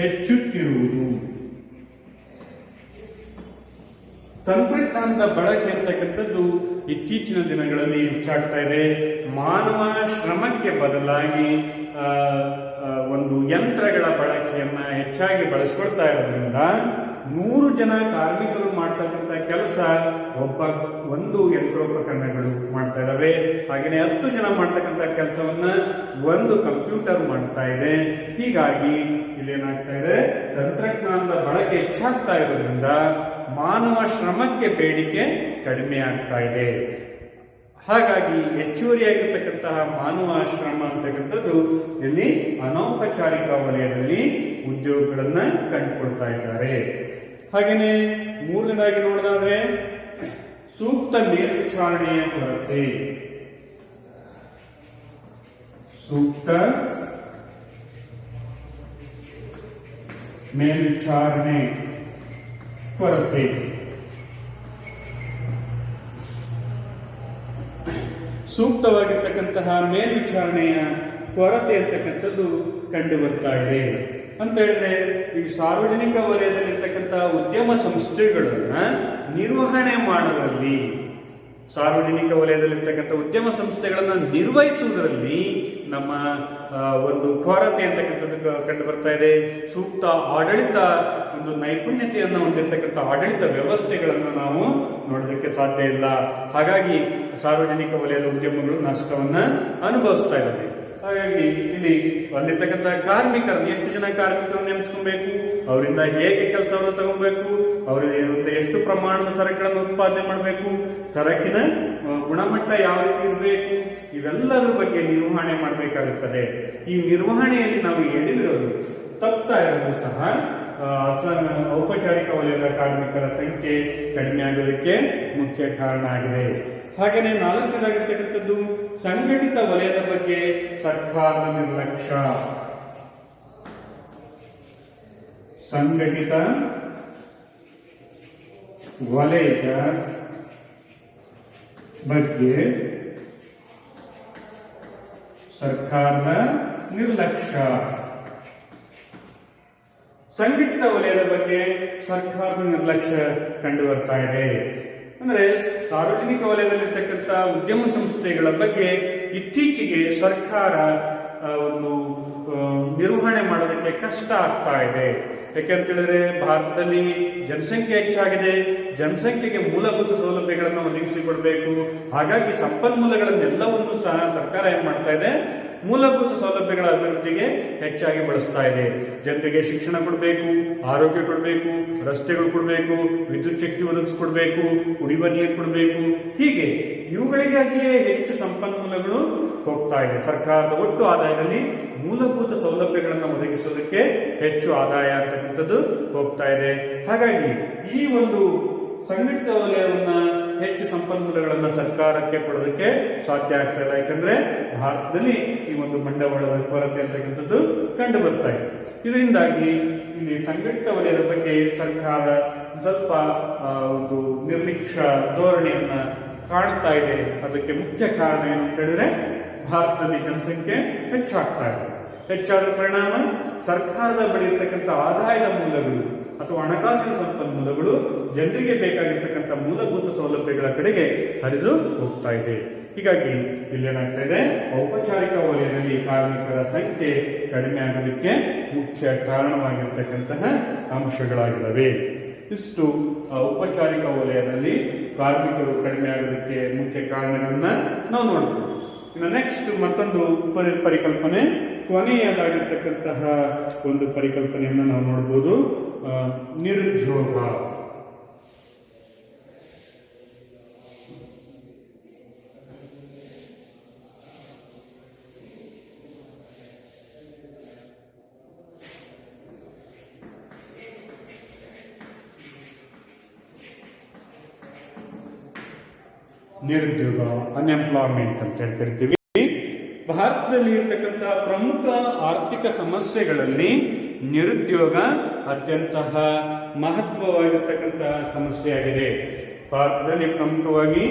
ಹೆಚ್ಚುತ್ತಿರುವುದು. ತಂತ್ರಜ್ಞಾನದ ಬಳಕೆ ಅಂತಕ್ಕಂಥದ್ದು ಇತ್ತೀಚಿನ ದಿನಗಳಲ್ಲಿ ಹೆಚ್ಚಾಗ್ತಾ ಇದೆ. ಮಾನವ ಶ್ರಮಕ್ಕೆ ಬದಲಾಗಿ ಒಂದು ಯಂತ್ರಗಳ ಬಳಕೆಯನ್ನ ಹೆಚ್ಚಾಗಿ ಬಳಸ್ಕೊಳ್ತಾ ಇರೋದ್ರಿಂದ 100 ಜನ ಕಾರ್ಮಿಕರು ಮಾಡ್ತಕ್ಕಂಥ ಕೆಲಸ ಒಂದು ಯಂತ್ರೋಪಕರಣಗಳು ಮಾಡ್ತಾ ಇದ್ದಾವೆ. ಹಾಗೆಯೇ 10 ಜನ ಮಾಡ್ತಕ್ಕಂಥ ಕೆಲಸವನ್ನ ಒಂದು ಕಂಪ್ಯೂಟರ್ ಮಾಡ್ತಾ ಇದೆ. ಹೀಗಾಗಿ ಇಲ್ಲೇನಾಗ್ತಾ ಇದೆ, ತಂತ್ರಜ್ಞಾನದ ಬಳಕೆ ಹೆಚ್ಚಾಗ್ತಾ ಇರೋದ್ರಿಂದ ಮಾನವ ಶ್ರಮಕ್ಕೆ ಬೇಡಿಕೆ ಕಡಿಮೆ ಆಗ್ತಾ ಇದೆ. ಹಾಗಾಗಿ ಹೆಚ್ಚುವರಿಯಾಗಿರ್ತಕ್ಕಂತಹ ಮಾನವ ಶ್ರಮ ಅಂತಕ್ಕಂಥದ್ದು ಇಲ್ಲಿ ಅನೌಪಚಾರಿಕ ವಲಯದಲ್ಲಿ ಉದ್ಯೋಗಗಳನ್ನ ಕಂಡುಕೊಳ್ತಾ ಇದ್ದಾರೆ. ಹಾಗೆಯೇ ಮೂರನೇದಾಗಿ ನೋಡೋದಾದ್ರೆ ಸೂಕ್ತ ಮೇಲ್ವಿಚಾರಣೆಯ ಕೊರತೆ. ಸೂಕ್ತ ಮೇಲ್ವಿಚಾರಣೆ ಕೊರತೆ. ಸೂಕ್ತವಾಗಿರ್ತಕ್ಕಂತಹ ಮೇಲ್ವಿಚಾರಣೆಯ ಕೊರತೆ ಅಂತಕ್ಕಂಥದ್ದು ಕಂಡು ಬರ್ತಾ ಇದೆ. ಅಂತ ಹೇಳಿದ್ರೆ ಈ ಸಾರ್ವಜನಿಕ ವಲಯದಲ್ಲಿರ್ತಕ್ಕಂತಹ ಉದ್ಯಮ ಸಂಸ್ಥೆಗಳನ್ನ ನಿರ್ವಹಣೆ ಮಾಡುವಲ್ಲಿ ಸಾರ್ವಜನಿಕ ವಲಯದಲ್ಲಿರ್ತಕ್ಕಂಥ ಉದ್ಯಮ ಸಂಸ್ಥೆಗಳನ್ನು ನಿರ್ವಹಿಸುವುದರಲ್ಲಿ ನಮ್ಮ ಒಂದು ಕೊರತೆ ಅಂತಕ್ಕಂಥದ್ದು ಕಂಡು ಬರ್ತಾ ಇದೆ. ಸೂಕ್ತ ಆಡಳಿತ, ಒಂದು ನೈಪುಣ್ಯತೆಯನ್ನು ಹೊಂದಿರತಕ್ಕಂಥ ಆಡಳಿತ ವ್ಯವಸ್ಥೆಗಳನ್ನು ನಾವು ನೋಡೋದಕ್ಕೆ ಸಾಧ್ಯ ಇಲ್ಲ. ಹಾಗಾಗಿ ಸಾರ್ವಜನಿಕ ವಲಯದ ಉದ್ಯಮಗಳು ನಷ್ಟವನ್ನ ಅನುಭವಿಸ್ತಾ ಇದ್ದಾವೆ. ಹಾಗಾಗಿ ಇಲ್ಲಿ ಅಲ್ಲಿರ್ತಕ್ಕಂಥ ಕಾರ್ಮಿಕರನ್ನು, ಎಷ್ಟು ಜನ ಕಾರ್ಮಿಕರನ್ನು ನೇಮಿಸ್ಕೊಬೇಕು, ಅವರಿಂದ ಹೇಗೆ ಕೆಲಸವನ್ನು ತಗೊಬೇಕು, ಅವರಿಂದ ಎಷ್ಟು ಪ್ರಮಾಣದ ಸರಕುಗಳನ್ನು ಉತ್ಪಾದನೆ ಮಾಡಬೇಕು, ಸರಕಿನ ಗುಣಮಟ್ಟ ಯಾವ ರೀತಿ ಇರಬೇಕು, ಇವೆಲ್ಲದರ ಬಗ್ಗೆ ನಿರ್ವಹಣೆ ಮಾಡಬೇಕಾಗುತ್ತದೆ. ಈ ನಿರ್ವಹಣೆಯಲ್ಲಿ ನಾವು ಹೇಳಿರೋದು ತಪ್ತಾ ಇರೋದು ಸಹ ಔಪಚಾರಿಕ ವಲಯದ ಕಾರ್ಮಿಕರ ಸಂಖ್ಯೆ ಕಡಿಮೆ ಆಗೋದಕ್ಕೆ ಮುಖ್ಯ ಕಾರಣ ಆಗಿದೆ. ಹಾಗೆಯೇ ನಾಲ್ಕನೇದಾಗಿರ್ತಕ್ಕಂಥದ್ದು ಸಂಘಟಿತ ವಲಯದ ಬಗ್ಗೆ ಸರ್ಕಾರದ ನಿರ್ಲಕ್ಷ್ಯ. ಸಂಘಟಿತ ವಲಯದ ಬಗ್ಗೆ ಸರ್ಕಾರದ ನಿರ್ಲಕ್ಷ್ಯ. ಸಂಘಟಿತ ವಲಯದ ಬಗ್ಗೆ ಸರ್ಕಾರದ ನಿರ್ಲಕ್ಷ್ಯ ಕಂಡು ಬರ್ತಾ ಇದೆ. ಅಂದ್ರೆ ಸಾರ್ವಜನಿಕ ವಲಯದಲ್ಲಿರ್ತಕ್ಕಂಥ ಉದ್ಯಮ ಸಂಸ್ಥೆಗಳ ಬಗ್ಗೆ ಇತ್ತೀಚೆಗೆ ಸರ್ಕಾರ ಒಂದು ನಿರ್ವಹಣೆ ಮಾಡೋದಕ್ಕೆ ಕಷ್ಟ ಆಗ್ತಾ ಇದೆ. ಯಾಕೆಂತ ಹೇಳಿದ್ರೆ ಭಾರತದಲ್ಲಿ ಜನಸಂಖ್ಯೆ ಹೆಚ್ಚಾಗಿದೆ, ಜನಸಂಖ್ಯೆಗೆ ಮೂಲಭೂತ ಸೌಲಭ್ಯಗಳನ್ನು ಒದಗಿಸಿಕೊಡ್ಬೇಕು. ಹಾಗಾಗಿ ಸಂಪನ್ಮೂಲಗಳನ್ನೆಲ್ಲವನ್ನೂ ಸಹ ಸರ್ಕಾರ ಏನ್ ಮಾಡ್ತಾ ಇದೆ, ಮೂಲಭೂತ ಸೌಲಭ್ಯಗಳ ಅಭಿವೃದ್ಧಿಗೆ ಹೆಚ್ಚಾಗಿ ಬಳಸ್ತಾ ಇದೆ. ಜನರಿಗೆ ಶಿಕ್ಷಣ ಕೊಡಬೇಕು, ಆರೋಗ್ಯ ಕೊಡಬೇಕು, ರಸ್ತೆಗಳು ಕೊಡಬೇಕು, ವಿದ್ಯುತ್ ಶಕ್ತಿ ಒದಗಿಸ್ಕೊಡ್ಬೇಕು, ಕುಡಿಯುವ ನೀರು ಕೊಡಬೇಕು. ಹೀಗೆ ಇವುಗಳಿಗಾಗಿಯೇ ಹೆಚ್ಚು ಸಂಪನ್ಮೂಲಗಳು ಹೋಗ್ತಾ ಇದೆ. ಸರ್ಕಾರದ ಒಟ್ಟು ಆದಾಯದಲ್ಲಿ ಮೂಲಭೂತ ಸೌಲಭ್ಯಗಳನ್ನು ಒದಗಿಸೋದಕ್ಕೆ ಹೆಚ್ಚು ಆದಾಯ ಅಂತಕ್ಕಂಥದ್ದು ಹೋಗ್ತಾ ಇದೆ. ಹಾಗಾಗಿ ಈ ಒಂದು ಸಂಘಟಿತ ವಲಯವನ್ನ ಹೆಚ್ಚು ಸಂಪನ್ಮೂಲಗಳನ್ನ ಸರ್ಕಾರಕ್ಕೆ ಕೊಡೋದಕ್ಕೆ ಸಾಧ್ಯ ಆಗ್ತಾ ಇಲ್ಲ. ಯಾಕಂದ್ರೆ ಭಾರತದಲ್ಲಿ ಈ ಒಂದು ಬಂಡವಾಳದ ಕೊರತೆ ಅಂತಕ್ಕಂಥದ್ದು ಕಂಡು ಬರ್ತಾ ಇದೆ. ಇದರಿಂದಾಗಿ ಇಲ್ಲಿ ಸಂಘಟಿತ ವಲಯದ ಬಗ್ಗೆ ಸರ್ಕಾರ ಸ್ವಲ್ಪ ಒಂದು ನಿರ್ಲಕ್ಷ್ಯ ಧೋರಣೆಯನ್ನ ಕಾಣ್ತಾ ಇದೆ. ಅದಕ್ಕೆ ಮುಖ್ಯ ಕಾರಣ ಏನು ಅಂತ ಹೇಳಿದ್ರೆ, ಭಾರತದಲ್ಲಿ ಜನಸಂಖ್ಯೆ ಹೆಚ್ಚಾಗ್ತಾ ಇದೆ. ಹೆಚ್ಚಾದ ಪರಿಣಾಮ ಸರ್ಕಾರದ ಬಳಿ ಇರ್ತಕ್ಕಂಥ ಆದಾಯದ ಮೂಲಗಳು ಅಥವಾ ಹಣಕಾಸಿನ ಸಂಪನ್ಮೂಲಗಳು ಜನರಿಗೆ ಬೇಕಾಗಿರ್ತಕ್ಕಂಥ ಮೂಲಭೂತ ಸೌಲಭ್ಯಗಳ ಕಡೆಗೆ ಹರಿದು ಹೋಗ್ತಾ ಇದೆ. ಹೀಗಾಗಿ ಇಲ್ಲೇನಾಗ್ತಾ ಇದೆ, ಔಪಚಾರಿಕ ವಲಯದಲ್ಲಿ ಕಾರ್ಮಿಕರ ಸಂಖ್ಯೆ ಕಡಿಮೆ ಆಗೋದಕ್ಕೆ ಮುಖ್ಯ ಕಾರಣವಾಗಿರ್ತಕ್ಕಂತಹ ಅಂಶಗಳಾಗಿದ್ದಾವೆ. ಇಷ್ಟು ಔಪಚಾರಿಕ ವಲಯದಲ್ಲಿ ಕಾರ್ಮಿಕರು ಕಡಿಮೆ ಆಗೋದಕ್ಕೆ ಮುಖ್ಯ ಕಾರಣಗಳನ್ನ ನಾವು ನೋಡ್ಬೋದು. ಇನ್ನು ನೆಕ್ಸ್ಟ್ ಮತ್ತೊಂದು ಪರಿಕಲ್ಪನೆ, ಕೊನೆಯದಾಗಿರ್ತಕ್ಕಂತಹ ಒಂದು ಪರಿಕಲ್ಪನೆಯನ್ನು ನಾವು ನೋಡ್ಬೋದು, ನಿರುದ್ಯೋಗ. ನಿರುದ್ಯೋಗ, ಅನ್ಎಂಪ್ಲಾಯ್ಮೆಂಟ್ ಅಂತ ಹೇಳ್ತಿರ್ತೀವಿ. ಭಾರತದಲ್ಲಿ ಇರತಕ್ಕಂಥ ಪ್ರಮುಖ ಆರ್ಥಿಕ ಸಮಸ್ಯೆಗಳಲ್ಲಿ ನಿರುದ್ಯೋಗ ಅತ್ಯಂತ ಮಹತ್ವವಾಗಿರ್ತಕ್ಕಂತಹ ಸಮಸ್ಯೆಯಾಗಿದೆ. ಭಾರತದಲ್ಲಿ ಪ್ರಮುಖವಾಗಿ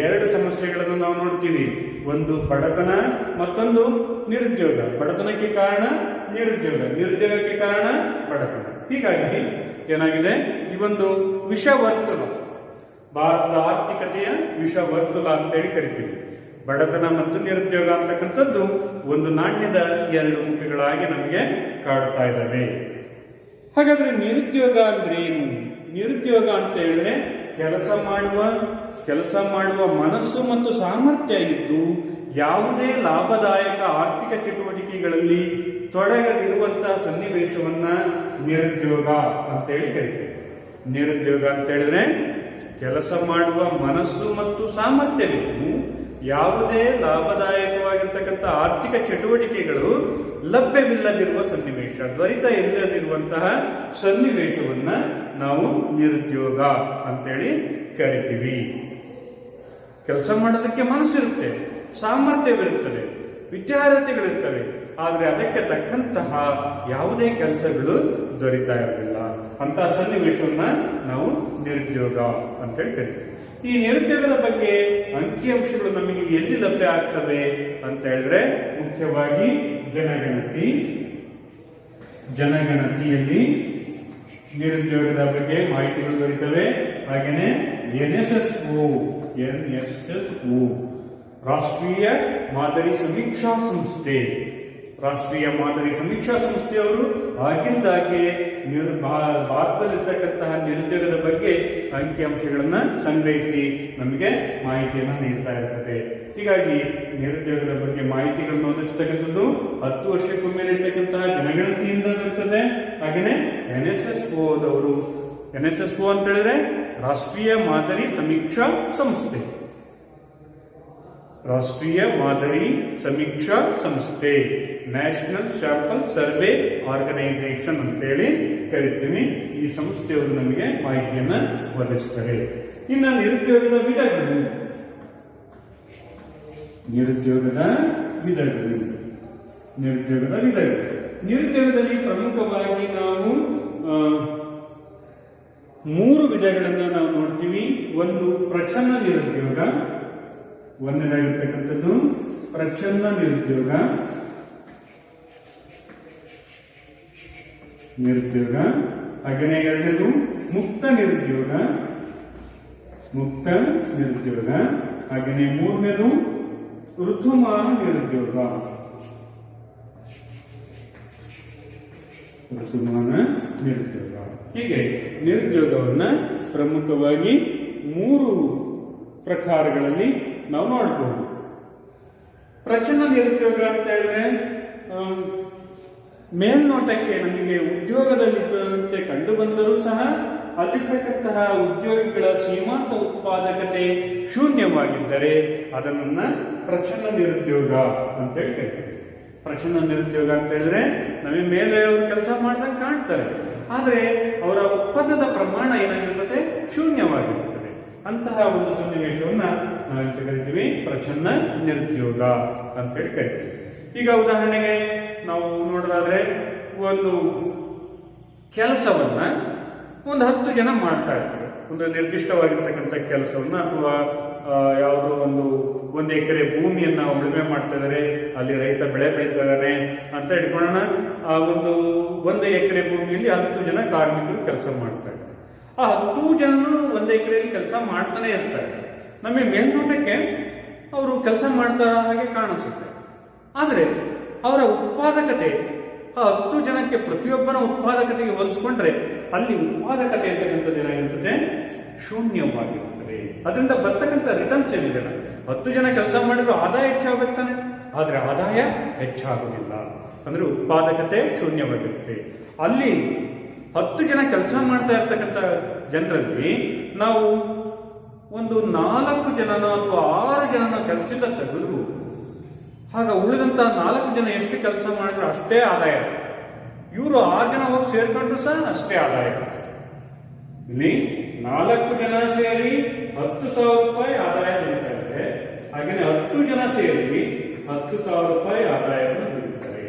ಎರಡು ಸಮಸ್ಯೆಗಳನ್ನು ನಾವು ನೋಡ್ತೀವಿ. ಒಂದು ಬಡತನ, ಮತ್ತೊಂದು ನಿರುದ್ಯೋಗ. ಬಡತನಕ್ಕೆ ಕಾರಣ ನಿರುದ್ಯೋಗ, ನಿರುದ್ಯೋಗಕ್ಕೆ ಕಾರಣ ಬಡತನ. ಹೀಗಾಗಿ ಏನಾಗಿದೆ, ಈ ಒಂದು ವಿಷವರ್ತುಲ, ಭಾರತದ ಆರ್ಥಿಕತೆಯ ವಿಷವರ್ತುಲ ಅಂತೇಳಿ ಕರಿತೀವಿ. ಬಡತನ ಮತ್ತು ನಿರುದ್ಯೋಗ ಅಂತಕ್ಕಂಥದ್ದು ಒಂದು ನಾಣ್ಯದ ಎರಡು ಮುಖಗಳಾಗಿ ನಮಗೆ ಕಾಡ್ತಾ ಇದ್ದಾವೆ. ಹಾಗಾದ್ರೆ ನಿರುದ್ಯೋಗ ಅಂದ್ರೆ ಏನು? ನಿರುದ್ಯೋಗ ಅಂತ ಹೇಳಿದ್ರೆ ಕೆಲಸ ಮಾಡುವ ಮನಸ್ಸು ಮತ್ತು ಸಾಮರ್ಥ್ಯ ಇದ್ದು ಯಾವುದೇ ಲಾಭದಾಯಕ ಆರ್ಥಿಕ ಚಟುವಟಿಕೆಗಳಲ್ಲಿ ತೊಡಗದಿರುವಂತಹ ಸನ್ನಿವೇಶವನ್ನ ನಿರುದ್ಯೋಗ ಅಂತೇಳಿ ಕರಿತೀವಿ. ನಿರುದ್ಯೋಗ ಅಂತ ಹೇಳಿದ್ರೆ ಕೆಲಸ ಮಾಡುವ ಮನಸ್ಸು ಮತ್ತು ಸಾಮರ್ಥ್ಯವಿದ್ದು ಯಾವುದೇ ಲಾಭದಾಯಕವಾಗಿರ್ತಕ್ಕಂಥ ಆರ್ಥಿಕ ಚಟುವಟಿಕೆಗಳು ಲಭ್ಯವಿಲ್ಲದಿರುವ ಸನ್ನಿವೇಶ, ತ್ವರಿತ ಇಲ್ಲದಿರುವಂತಹ ಸನ್ನಿವೇಶವನ್ನ ನಾವು ನಿರುದ್ಯೋಗ ಅಂತೇಳಿ ಕರಿತೀವಿ. ಕೆಲಸ ಮಾಡೋದಕ್ಕೆ ಮನಸ್ಸಿರುತ್ತೆ, ಸಾಮರ್ಥ್ಯವಿರುತ್ತದೆ, ವಿದ್ಯಾರ್ಥಿಗಳಿರ್ತವೆ, ಆದರೆ ಅದಕ್ಕೆ ತಕ್ಕಂತಹ ಯಾವುದೇ ಕೆಲಸಗಳು ದೊರೀತಾ ಇರಲಿಲ್ಲ. ಅಂತಹ ಸನ್ನಿವೇಶವನ್ನ ನಾವು ನಿರುದ್ಯೋಗ ಅಂತೇಳಿ ಕರಿತೀವಿ. ಈ ನಿರುದ್ಯೋಗದ ಬಗ್ಗೆ ಅಂಕಿಅಂಶಗಳು ನಮಗೆ ಎಲ್ಲಿ ಲಭ್ಯ ಆಗ್ತವೆ ಅಂತ ಹೇಳಿದ್ರೆ, ಮುಖ್ಯವಾಗಿ ಜನಗಣತಿಯಲ್ಲಿ ನಿರುದ್ಯೋಗದ ಬಗ್ಗೆ ಮಾಹಿತಿಗಳು ದೊರೀತವೆ. ಹಾಗೇನೆ NSSO NSSO, ರಾಷ್ಟ್ರೀಯ ಮಾದರಿ ಸಮೀಕ್ಷಾ ಸಂಸ್ಥೆ. ರಾಷ್ಟ್ರೀಯ ಮಾದರಿ ಸಮೀಕ್ಷಾ ಸಂಸ್ಥೆಯವರು ಆಗಿಂದಾಗೆ ಭಾರತದಲ್ಲಿರ್ತಕ್ಕಂತಹ ನಿರುದ್ಯೋಗದ ಬಗ್ಗೆ ಅಂಕಿಅಂಶಗಳನ್ನ ಸಂಗ್ರಹಿಸಿ ನಮಗೆ ಮಾಹಿತಿಯನ್ನು ನೀಡ್ತಾ ಇರ್ತದೆ. ಹೀಗಾಗಿ ನಿರುದ್ಯೋಗದ ಬಗ್ಗೆ ಮಾಹಿತಿಗಳನ್ನು ಒದಗಿಸತಕ್ಕಂಥದ್ದು 10 ವರ್ಷಕ್ಕೊಮ್ಮೆ ನಡೀತಕ್ಕಂತಹ ಜನಗಣತಿಯಿಂದ ಬರ್ತದೆ. ಹಾಗೆಯೇ NSSOದವರು, NSSO ಅಂತ ಹೇಳಿದ್ರೆ ರಾಷ್ಟ್ರೀಯ ಮಾದರಿ ಸಮೀಕ್ಷಾ ಸಂಸ್ಥೆ, ರಾಷ್ಟ್ರೀಯ ಮಾದರಿ ಸಮೀಕ್ಷಾ ಸಂಸ್ಥೆ, ನ್ಯಾಷನಲ್ ಸ್ಯಾಂಪಲ್ ಸರ್ವೆ ಆರ್ಗನೈಸೇಷನ್ ಅಂತೇಳಿ ಕರಿತೀವಿ. ಈ ಸಂಸ್ಥೆಯವರು ನಮಗೆ ಮಾಹಿತಿಯನ್ನು ಒದಗಿಸ್ತಾರೆ. ಇನ್ನು ನಿರುದ್ಯೋಗದ ವಿಧಗಳು, ನಿರುದ್ಯೋಗದ ವಿಧಗಳು, ನಿರುದ್ಯೋಗದ ವಿಧಗಳು. ನಿರುದ್ಯೋಗದಲ್ಲಿ ಪ್ರಮುಖವಾಗಿ ನಾವು 3 ವಿಧಗಳನ್ನು ನಾವು ನೋಡ್ತೀವಿ. ಒಂದು ಪ್ರಚ್ಛನ್ನ ನಿರುದ್ಯೋಗ, ಒಂದನೇದಾಗಿರ್ತಕ್ಕಂಥದ್ದು ಪ್ರಚ್ಛನ್ನ ನಿರುದ್ಯೋಗ, ನಿರುದ್ಯೋಗ. ಹಾಗೆಯೇ ಎರಡನೇದು ಮುಕ್ತ ನಿರುದ್ಯೋಗ, ಮುಕ್ತ ನಿರುದ್ಯೋಗ. ಹಾಗೆಯೇ ಮೂರನೇದು ಋತುಮಾನ ನಿರುದ್ಯೋಗ, ಋತುಮಾನ ನಿರುದ್ಯೋಗ. ಹೀಗೆ ನಿರುದ್ಯೋಗವನ್ನ ಪ್ರಮುಖವಾಗಿ 3 ಪ್ರಕಾರಗಳಲ್ಲಿ ನಾವು ನೋಡಬಹುದು. ಪ್ರಚ್ಛನ್ನ ನಿರುದ್ಯೋಗ ಅಂತ ಹೇಳಿದ್ರೆ ಮೇಲ್ನೋಟಕ್ಕೆ ನಮಗೆ ಉದ್ಯೋಗದಲ್ಲಿದ್ದಂತೆ ಕಂಡು ಬಂದರೂ ಸಹ ಅಲ್ಲಿರ್ತಕ್ಕಂತಹ ಉದ್ಯೋಗಿಗಳ ಸೀಮಾಂತ ಉತ್ಪಾದಕತೆ ಶೂನ್ಯವಾಗಿದ್ದರೆ ಅದನ್ನ ಪ್ರಚ್ಛನ್ನ ನಿರುದ್ಯೋಗ ಅಂತ ಹೇಳ್ತೇವೆ. ಪ್ರಚ್ಛನ್ನ ನಿರುದ್ಯೋಗ ಅಂತ ಹೇಳಿದ್ರೆ ನಮಗೆ ಮೇಲೆ ಅವರು ಕೆಲಸ ಮಾಡ್ದಂಗೆ ಕಾಣ್ತಾರೆ, ಆದರೆ ಅವರ ಉತ್ಪನ್ನದ ಪ್ರಮಾಣ ಏನಾಗಿರ್ತದೆ, ಶೂನ್ಯವಾಗಿರ್ತದೆ. ಅಂತಹ ಒಂದು ಸನ್ನಿವೇಶವನ್ನ ನಾವೆಂತ ಕರಿತೀವಿ, ಪ್ರಚ್ಛನ್ನ ನಿರುದ್ಯೋಗ ಅಂತ ಹೇಳಿ ಕರಿತೀವಿ. ಈಗ ಉದಾಹರಣೆಗೆ ನಾವು ನೋಡೋದಾದ್ರೆ, ಒಂದು ಕೆಲಸವನ್ನ 10 ಜನ ಮಾಡ್ತಾ ಇರ್ತಾರೆ. ಒಂದು ನಿರ್ದಿಷ್ಟವಾಗಿರ್ತಕ್ಕಂಥ ಕೆಲಸವನ್ನ, ಅಥವಾ ಯಾವುದೋ ಒಂದು ಎಕರೆ ಭೂಮಿಯನ್ನ ಉಳುಮೆ ಮಾಡ್ತಾ ಇದ್ದಾರೆ, ಅಲ್ಲಿ ರೈತ ಬೆಳೆ ಬೆಳೀತಾ ಇದ್ದಾನೆ ಅಂತ ಇಟ್ಕೊಳ್ಳೋಣ. ಆ ಒಂದು ಎಕರೆ ಭೂಮಿಯಲ್ಲಿ 10 ಜನ ಕಾರ್ಮಿಕರು ಕೆಲಸ ಮಾಡ್ತಾ ಇದ್ದಾರೆ. ಆ 10 ಜನನು 1 ಎಕರೆಯಲ್ಲಿ ಕೆಲಸ ಮಾಡ್ತಾನೆ ಇರ್ತಾರೆ. ನಮಗೆ ಮೇಲ್ನೋಟಕ್ಕೆ ಅವರು ಕೆಲಸ ಮಾಡ್ತಾ ಹಾಗೆ ಕಾಣಿಸುತ್ತೆ, ಆದರೆ ಅವರ ಉತ್ಪಾದಕತೆ ಆ 10 ಜನಕ್ಕೆ ಪ್ರತಿಯೊಬ್ಬರ ಉತ್ಪಾದಕತೆಗೆ ಹೋಲಿಸ್ಕೊಂಡ್ರೆ ಅಲ್ಲಿ ಉತ್ಪಾದಕತೆ ಅಂತಕ್ಕಂಥದ್ದು ಏನಾಗಿರ್ತದೆ, ಶೂನ್ಯವಾಗಿರುತ್ತದೆ. ಅದರಿಂದ ಬರ್ತಕ್ಕಂಥ ರಿಟರ್ನ್ಸ್ ಏನಿದೆ, 10 ಜನ ಕೆಲಸ ಮಾಡಿದ್ರು ಆದಾಯ ಹೆಚ್ಚಾಗುತ್ತಾನೆ, ಆದರೆ ಆದಾಯ ಹೆಚ್ಚಾಗುವುದಿಲ್ಲ. ಅಂದ್ರೆ ಉತ್ಪಾದಕತೆ ಶೂನ್ಯವಾಗಿರುತ್ತೆ. ಅಲ್ಲಿ 10 ಜನ ಕೆಲಸ ಮಾಡ್ತಾ ಇರ್ತಕ್ಕಂಥ ಜನರಲ್ಲಿ ನಾವು ಒಂದು 4 ಜನನ ಅಥವಾ 6 ಜನನ ಕೆಲಸದಿಂದ ತೆಗೆದು, ಆಗ ಉಳಿದಂತ 4 ಜನ ಎಷ್ಟು ಕೆಲಸ ಮಾಡಿದ್ರು ಅಷ್ಟೇ ಆದಾಯ. ಇವರು 6 ಜನ ಹೋಗಿ ಸೇರ್ಕೊಂಡ್ರು ಸಹ ಅಷ್ಟೇ ಆದಾಯ. ಇಲ್ಲಿ 4 ಜನ ಸೇರಿ 10,000 ರೂಪಾಯಿ ಆದಾಯ ನೀಡ್ತಾ ಇದ್ದಾರೆ. ಹಾಗೆಯೇ 10 ಜನ ಸೇರಿ 10,000 ರೂಪಾಯಿ ಆದಾಯವನ್ನು ನೀಡುತ್ತಾರೆ.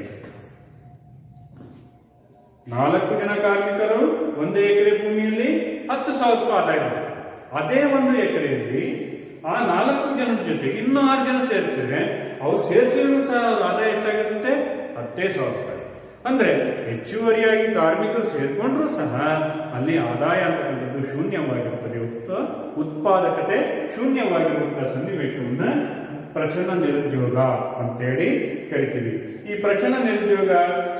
4 ಜನ ಕಾರ್ಮಿಕರು 1 ಎಕರೆ ಭೂಮಿಯಲ್ಲಿ 10,000 ರೂಪಾಯಿ ಆದಾಯ. ಅದೇ 1 ಎಕರೆಯಲ್ಲಿ ಆ 4 ಜನರ ಜೊತೆ ಇನ್ನೂ 6 ಜನ ಸೇರಿಸಿದ್ರೆ ಅವ್ರು ಸೇರಿಸಿದ್ರು ಸಹ ಅವ್ರ ಆದಾಯ ಎಷ್ಟಾಗಿರುತ್ತೆ, 10,000 ರೂಪಾಯಿ. ಅಂದ್ರೆ ಹೆಚ್ಚುವರಿಯಾಗಿ ಕಾರ್ಮಿಕರು ಸೇರ್ಕೊಂಡ್ರು ಸಹ ಅಲ್ಲಿ ಆದಾಯ ಅಂತಕ್ಕಂಥದ್ದು ಶೂನ್ಯವಾಗಿರುತ್ತದೆ. ಉತ್ಪಾದಕತೆ ಶೂನ್ಯವಾಗಿರುವಂತಹ ಸನ್ನಿವೇಶವನ್ನ ಪ್ರಚ್ಛನ್ನ ನಿರುದ್ಯೋಗ ಅಂತೇಳಿ ಕರಿತೀವಿ. ಈ ಪ್ರಚ್ಛನ್ನ ನಿರುದ್ಯೋಗ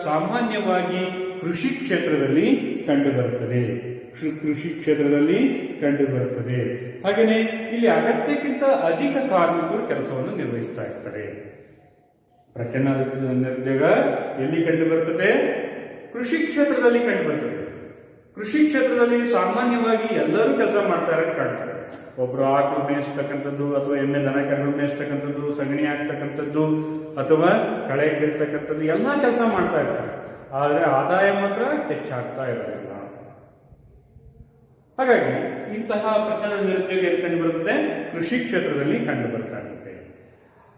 ಸಾಮಾನ್ಯವಾಗಿ ಕೃಷಿ ಕ್ಷೇತ್ರದಲ್ಲಿ ಕಂಡುಬರುತ್ತದೆ. ಕೃಷಿ ಕ್ಷೇತ್ರದಲ್ಲಿ ಕಂಡುಬರುತ್ತದೆ. ಹಾಗೆಯೇ ಇಲ್ಲಿ ಅಗತ್ಯಕ್ಕಿಂತ ಅಧಿಕ ಕಾರ್ಮಿಕರು ಕೆಲಸವನ್ನು ನಿರ್ವಹಿಸ್ತಾ ಇರ್ತಾರೆ. ಪ್ರಚ್ಛನ್ನ ನಿರುದ್ಯೋಗ ಎಲ್ಲಿ ಕಂಡುಬರುತ್ತದೆ? ಕೃಷಿ ಕ್ಷೇತ್ರದಲ್ಲಿ ಕಂಡುಬರುತ್ತದೆ. ಕೃಷಿ ಕ್ಷೇತ್ರದಲ್ಲಿ ಸಾಮಾನ್ಯವಾಗಿ ಎಲ್ಲರೂ ಕೆಲಸ ಮಾಡ್ತಾರೆ ಕಾಣ್ತಾರೆ. ಒಬ್ರು ಆಕಳು ಮೇಯಿಸ್ತಕ್ಕಂಥದ್ದು, ಅಥವಾ ಎಮ್ಮೆ ದನ ಕರು ಮೇಯಿಸ್ತಕ್ಕಂಥದ್ದು, ಸಗಣಿ ಹಾಕ್ತಕ್ಕಂಥದ್ದು, ಅಥವಾ ಕಳೆ ಕಿರ್ತಕ್ಕಂಥದ್ದು ಎಲ್ಲ ಕೆಲಸ ಮಾಡ್ತಾ ಇರ್ತಾರೆ. ಆದರೆ ಆದಾಯ ಮಾತ್ರ ಹೆಚ್ಚಾಗ್ತಾ ಇರೋದಿಲ್ಲ. ಹಾಗಾಗಿ ಇಂತಹ ಪ್ರಚ್ಛನ್ನ ನಿರುದ್ಯೋಗ ಎಲ್ಲಿ ಕಂಡು ಬರುತ್ತದೆ? ಕೃಷಿ ಕ್ಷೇತ್ರದಲ್ಲಿ ಕಂಡು ಬರ್ತಾ ಇರುತ್ತೆ.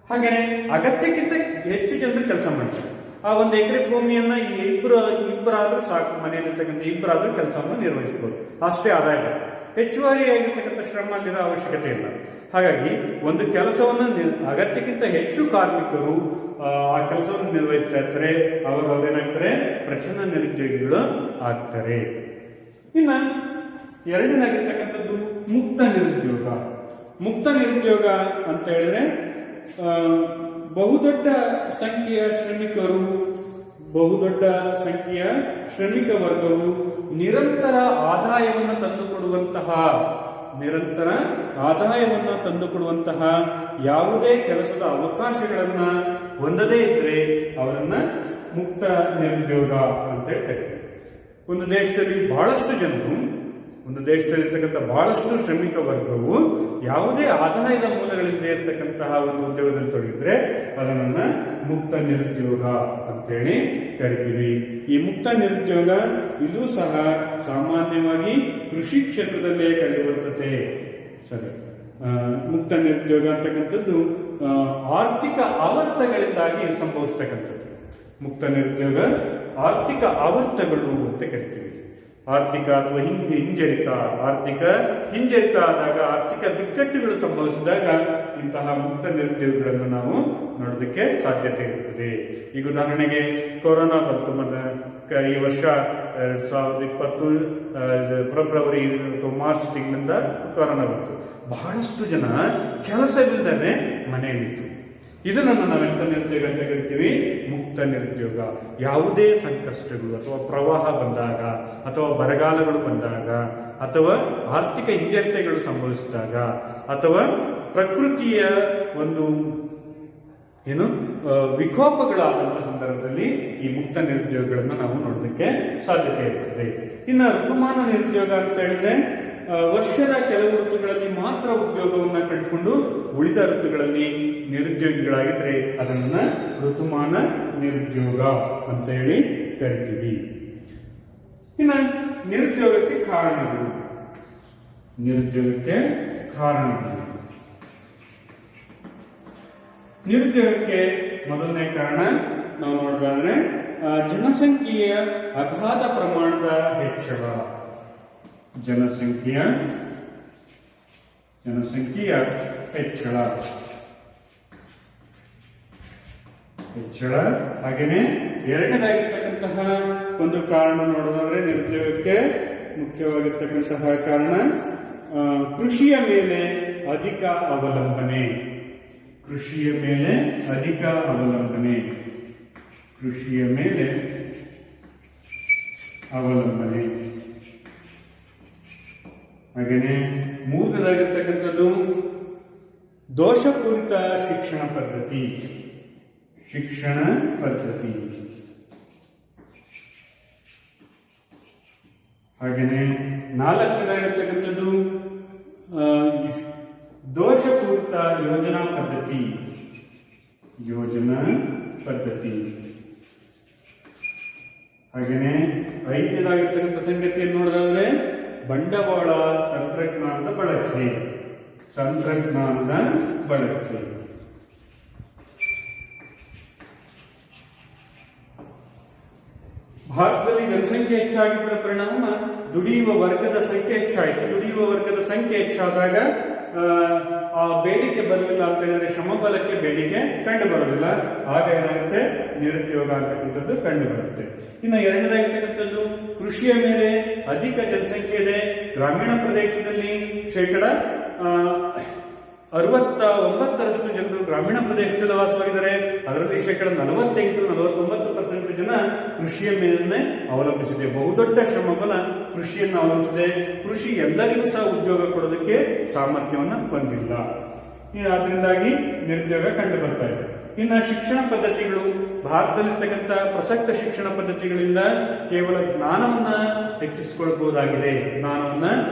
ಹಾಗೆಯೇ ಅಗತ್ಯಕ್ಕಿಂತ ಹೆಚ್ಚು ಜನರು ಕೆಲಸ ಮಾಡ್ತಾರೆ. ಆ 1 ಎಕರೆ ಭೂಮಿಯನ್ನ ಇಬ್ಬರಾದ್ರೂ ಸಾಕು, ಮನೆಯಲ್ಲಿರ್ತಕ್ಕಂಥ ಇಬ್ಬರಾದ್ರೂ ಕೆಲಸವನ್ನು ನಿರ್ವಹಿಸಬಹುದು, ಅಷ್ಟೇ ಆದಾಯ. ಹೆಚ್ಚುವರಿಯಾಗಿರ್ತಕ್ಕಂಥ ಶ್ರಮ ಅಲ್ಲಿರೋ ಅವಶ್ಯಕತೆ ಇಲ್ಲ. ಹಾಗಾಗಿ ಒಂದು ಕೆಲಸವನ್ನು ಅಗತ್ಯಕ್ಕಿಂತ ಹೆಚ್ಚು ಕಾರ್ಮಿಕರು ಆ ಕೆಲಸವನ್ನು ನಿರ್ವಹಿಸ್ತಾ ಇರ್ತಾರೆ. ಅವಾಗ ಅವ್ರೇನಾಗ್ತಾರೆ? ಪ್ರಚ್ಛನ್ನ ನಿರುದ್ಯೋಗಿಗಳು ಆಗ್ತಾರೆ. ಇನ್ನ ಎರಡನೇದಾಗಿರ್ತಕ್ಕಂಥದ್ದು ಮುಕ್ತ ನಿರುದ್ಯೋಗ. ಮುಕ್ತ ನಿರುದ್ಯೋಗ ಅಂತ ಹೇಳಿದ್ರೆ ಬಹುದೊಡ್ಡ ಸಂಖ್ಯೆಯ ಶ್ರಮಿಕ ವರ್ಗವು ನಿರಂತರ ಆದಾಯವನ್ನು ತಂದುಕೊಡುವಂತಹ ಯಾವುದೇ ಕೆಲಸದ ಅವಕಾಶಗಳನ್ನ ಹೊಂದದೇ ಇದ್ರೆ ಅವರನ್ನ ಮುಕ್ತ ನಿರುದ್ಯೋಗ ಅಂತ ಹೇಳ್ತಾರೆ. ಒಂದು ದೇಶದಲ್ಲಿರ್ತಕ್ಕಂಥ ಬಹಳಷ್ಟು ಶ್ರಮಿಕ ವರ್ಗವು ಯಾವುದೇ ಆದಾಯದ ಮೂಲಗಳಿಂದ ಇರತಕ್ಕಂತಹ ಒಂದು ಉದ್ಯೋಗದಲ್ಲಿ ತೊಡಗಿದ್ರೆ ಅದನ್ನ ಮುಕ್ತ ನಿರುದ್ಯೋಗ ಅಂತೇಳಿ ಕರಿತೀವಿ. ಈ ಮುಕ್ತ ನಿರುದ್ಯೋಗ ಇದು ಸಹ ಸಾಮಾನ್ಯವಾಗಿ ಕೃಷಿ ಕ್ಷೇತ್ರದಲ್ಲೇ ಕಂಡುಬರುತ್ತದೆ. ಸರಿ, ಮುಕ್ತ ನಿರುದ್ಯೋಗ ಅಂತಕ್ಕಂಥದ್ದು ಆರ್ಥಿಕ ಆವರ್ತಗಳಿಂದಾಗಿ ಸಂಭವಿಸ್ತಕ್ಕಂಥದ್ದು. ಮುಕ್ತ ನಿರುದ್ಯೋಗ ಆರ್ಥಿಕ ಆವರ್ತಗಳು ಅಂತ ಕರಿತೀವಿ. ಆರ್ಥಿಕ ಅಥವಾ ಆರ್ಥಿಕ ಹಿಂಜರಿತ ಆದಾಗ, ಆರ್ಥಿಕ ಬಿಕ್ಕಟ್ಟುಗಳು ಸಂಭವಿಸಿದಾಗ ಇಂತಹ ಮುಕ್ತ ನಿರುದ್ಯೋಗಗಳನ್ನು ನಾವು ನೋಡೋದಕ್ಕೆ ಸಾಧ್ಯತೆ ಇರುತ್ತದೆ. ಈಗ ಉದಾಹರಣೆಗೆ ಕೊರೋನಾ ಬಂತು, ಈ ವರ್ಷ 2020 ಫೆಬ್ರವರಿ ಅಥವಾ ಮಾರ್ಚ್ ತಿಂಗಳಿಂದ ಕೊರೋನಾ ಬಂತು. ಬಹಳಷ್ಟು ಜನ ಕೆಲಸವಿಲ್ಲದೆ ಮನೆಯಲ್ಲಿತ್ತು. ಇದನ್ನು ನಾವೆಂತ ನಿರುದ್ಯೋಗ ಅಂತ ಕರಿತೀವಿ? ಮುಕ್ತ ನಿರುದ್ಯೋಗ. ಯಾವುದೇ ಸಂಕಷ್ಟಗಳು ಅಥವಾ ಪ್ರವಾಹ ಬಂದಾಗ ಅಥವಾ ಬರಗಾಲಗಳು ಬಂದಾಗ ಅಥವಾ ಆರ್ಥಿಕ ಹಿಂಜರಿತೆಗಳು ಸಂಭವಿಸಿದಾಗ ಅಥವಾ ಪ್ರಕೃತಿಯ ಒಂದು ವಿಕೋಪಗಳಾದಂತಹ ಸಂದರ್ಭದಲ್ಲಿ ಈ ಮುಕ್ತ ನಿರುದ್ಯೋಗಗಳನ್ನು ನಾವು ನೋಡೋದಕ್ಕೆ ಸಾಧ್ಯತೆ ಇರ್ತದೆ. ಇನ್ನು ಋತುಮಾನ ನಿರುದ್ಯೋಗ ಅಂತ ಹೇಳಿದ್ರೆ ವರ್ಷದ ಕೆಲವು ಋತುಗಳಲ್ಲಿ ಮಾತ್ರ ಉದ್ಯೋಗವನ್ನ ಕಂಡುಕೊಂಡು ಉಳಿದ ಋತುಗಳಲ್ಲಿ ನಿರುದ್ಯೋಗಿಗಳಾಗಿದ್ರೆ ಅದನ್ನ ಋತುಮಾನ ನಿರುದ್ಯೋಗ ಅಂತ ಹೇಳಿ ಕರಿತೀವಿ. ಇನ್ನು ನಿರುದ್ಯೋಗಕ್ಕೆ ಕಾರಣಗಳು. ನಿರುದ್ಯೋಗಕ್ಕೆ ಮೊದಲನೇ ಕಾರಣ ನಾವು ನೋಡೋದಾದ್ರೆ ಜನಸಂಖ್ಯೆಯ ಅಗಾಧ ಪ್ರಮಾಣದ ಹೆಚ್ಚಳ. ಜನಸಂಖ್ಯೆಯ ಹೆಚ್ಚಳ. ಹಾಗೇನೆ ಎರಡನೇದಾಗಿರ್ತಕ್ಕಂತಹ ಒಂದು ಕಾರಣ ನೋಡೋದಾದ್ರೆ ನಿರುದ್ಯೋಗಕ್ಕೆ ಮುಖ್ಯವಾಗಿರ್ತಕ್ಕಂತಹ ಕಾರಣ ಕೃಷಿಯ ಮೇಲೆ ಅಧಿಕ ಅವಲಂಬನೆ. ಹಾಗೇನೆ ಮೂರನೇದಾಗಿರ್ತಕ್ಕಂಥದ್ದು ದೋಷಪೂರಿತ ಶಿಕ್ಷಣ ಪದ್ಧತಿ. ಹಾಗೇನೆ ನಾಲ್ಕನೇದಾಗಿರ್ತಕ್ಕಂಥದ್ದು ದೋಷಪೂರಿತ ಯೋಜನಾ ಪದ್ಧತಿ. ಹಾಗೇನೆ ಐದನೇದಾಗಿರ್ತಕ್ಕಂಥ ಸಂಗತಿಯನ್ನು ನೋಡೋದಾದ್ರೆ ಬಂಡವಾಳ ತಂತ್ರಜ್ಞಾನದ ಬಳಕೆ. ಭಾರತದಲ್ಲಿ ಜನಸಂಖ್ಯೆ ಹೆಚ್ಚಾಗಿದ್ದರ ಪರಿಣಾಮ ದುಡಿಯುವ ವರ್ಗದ ಸಂಖ್ಯೆ ಹೆಚ್ಚಾಯಿತು. ದುಡಿಯುವ ವರ್ಗದ ಸಂಖ್ಯೆ ಹೆಚ್ಚಾದಾಗ ಆ ಬೇಡಿಕೆ ಬರಲಿಲ್ಲ ಅಂತ ಹೇಳಿದ್ರೆ ಶ್ರಮಬಲಕ್ಕೆ ಬೇಡಿಕೆ ಕಂಡು ಬರೋದಿಲ್ಲ. ಆಗ ಏನಾಗುತ್ತೆ? ನಿರುದ್ಯೋಗ ಅಂತಕ್ಕಂಥದ್ದು ಕಂಡು ಬರುತ್ತೆ. ಇನ್ನು ಎರಡನೇದಾಗಿರ್ತಕ್ಕಂಥದ್ದು ಕೃಷಿಯ ಮೇಲೆ ಅಧಿಕ ಜನಸಂಖ್ಯೆ ಇದೆ. ಗ್ರಾಮೀಣ ಪ್ರದೇಶದಲ್ಲಿ 69% ಜನರು ಗ್ರಾಮೀಣ ಪ್ರದೇಶದಲ್ಲಿ ವಾಸವಾಗಿದ್ದಾರೆ. ಅದರಲ್ಲಿ 48-49% ಜನ ಕೃಷಿಯ ಮೇಲೆ ಅವಲಂಬಿಸಿದೆ. ಬಹುದೊಡ್ಡ ಶ್ರಮಬಲ ಕೃಷಿಯನ್ನು ಅವಲಂಬಿಸಿದೆ. ಕೃಷಿ ಎಲ್ಲರಿಗೂ ಸಹ ಉದ್ಯೋಗ ಕೊಡೋದಕ್ಕೆ ಸಾಮರ್ಥ್ಯವನ್ನು ಹೊಂದಿಲ್ಲ. ಆದ್ರಿಂದಾಗಿ ನಿರುದ್ಯೋಗ ಕಂಡು ಬರ್ತಾ ಇದೆ. ಇನ್ನು ಶಿಕ್ಷಣ ಪದ್ಧತಿಗಳು, ಭಾರತದಲ್ಲಿರ್ತಕ್ಕಂಥ ಪ್ರಸಕ್ತ ಶಿಕ್ಷಣ ಪದ್ಧತಿಗಳಿಂದ ಕೇವಲ ಜ್ಞಾನವನ್ನ ಹೆಚ್ಚಿಸ್ಕೊಬಹುದು.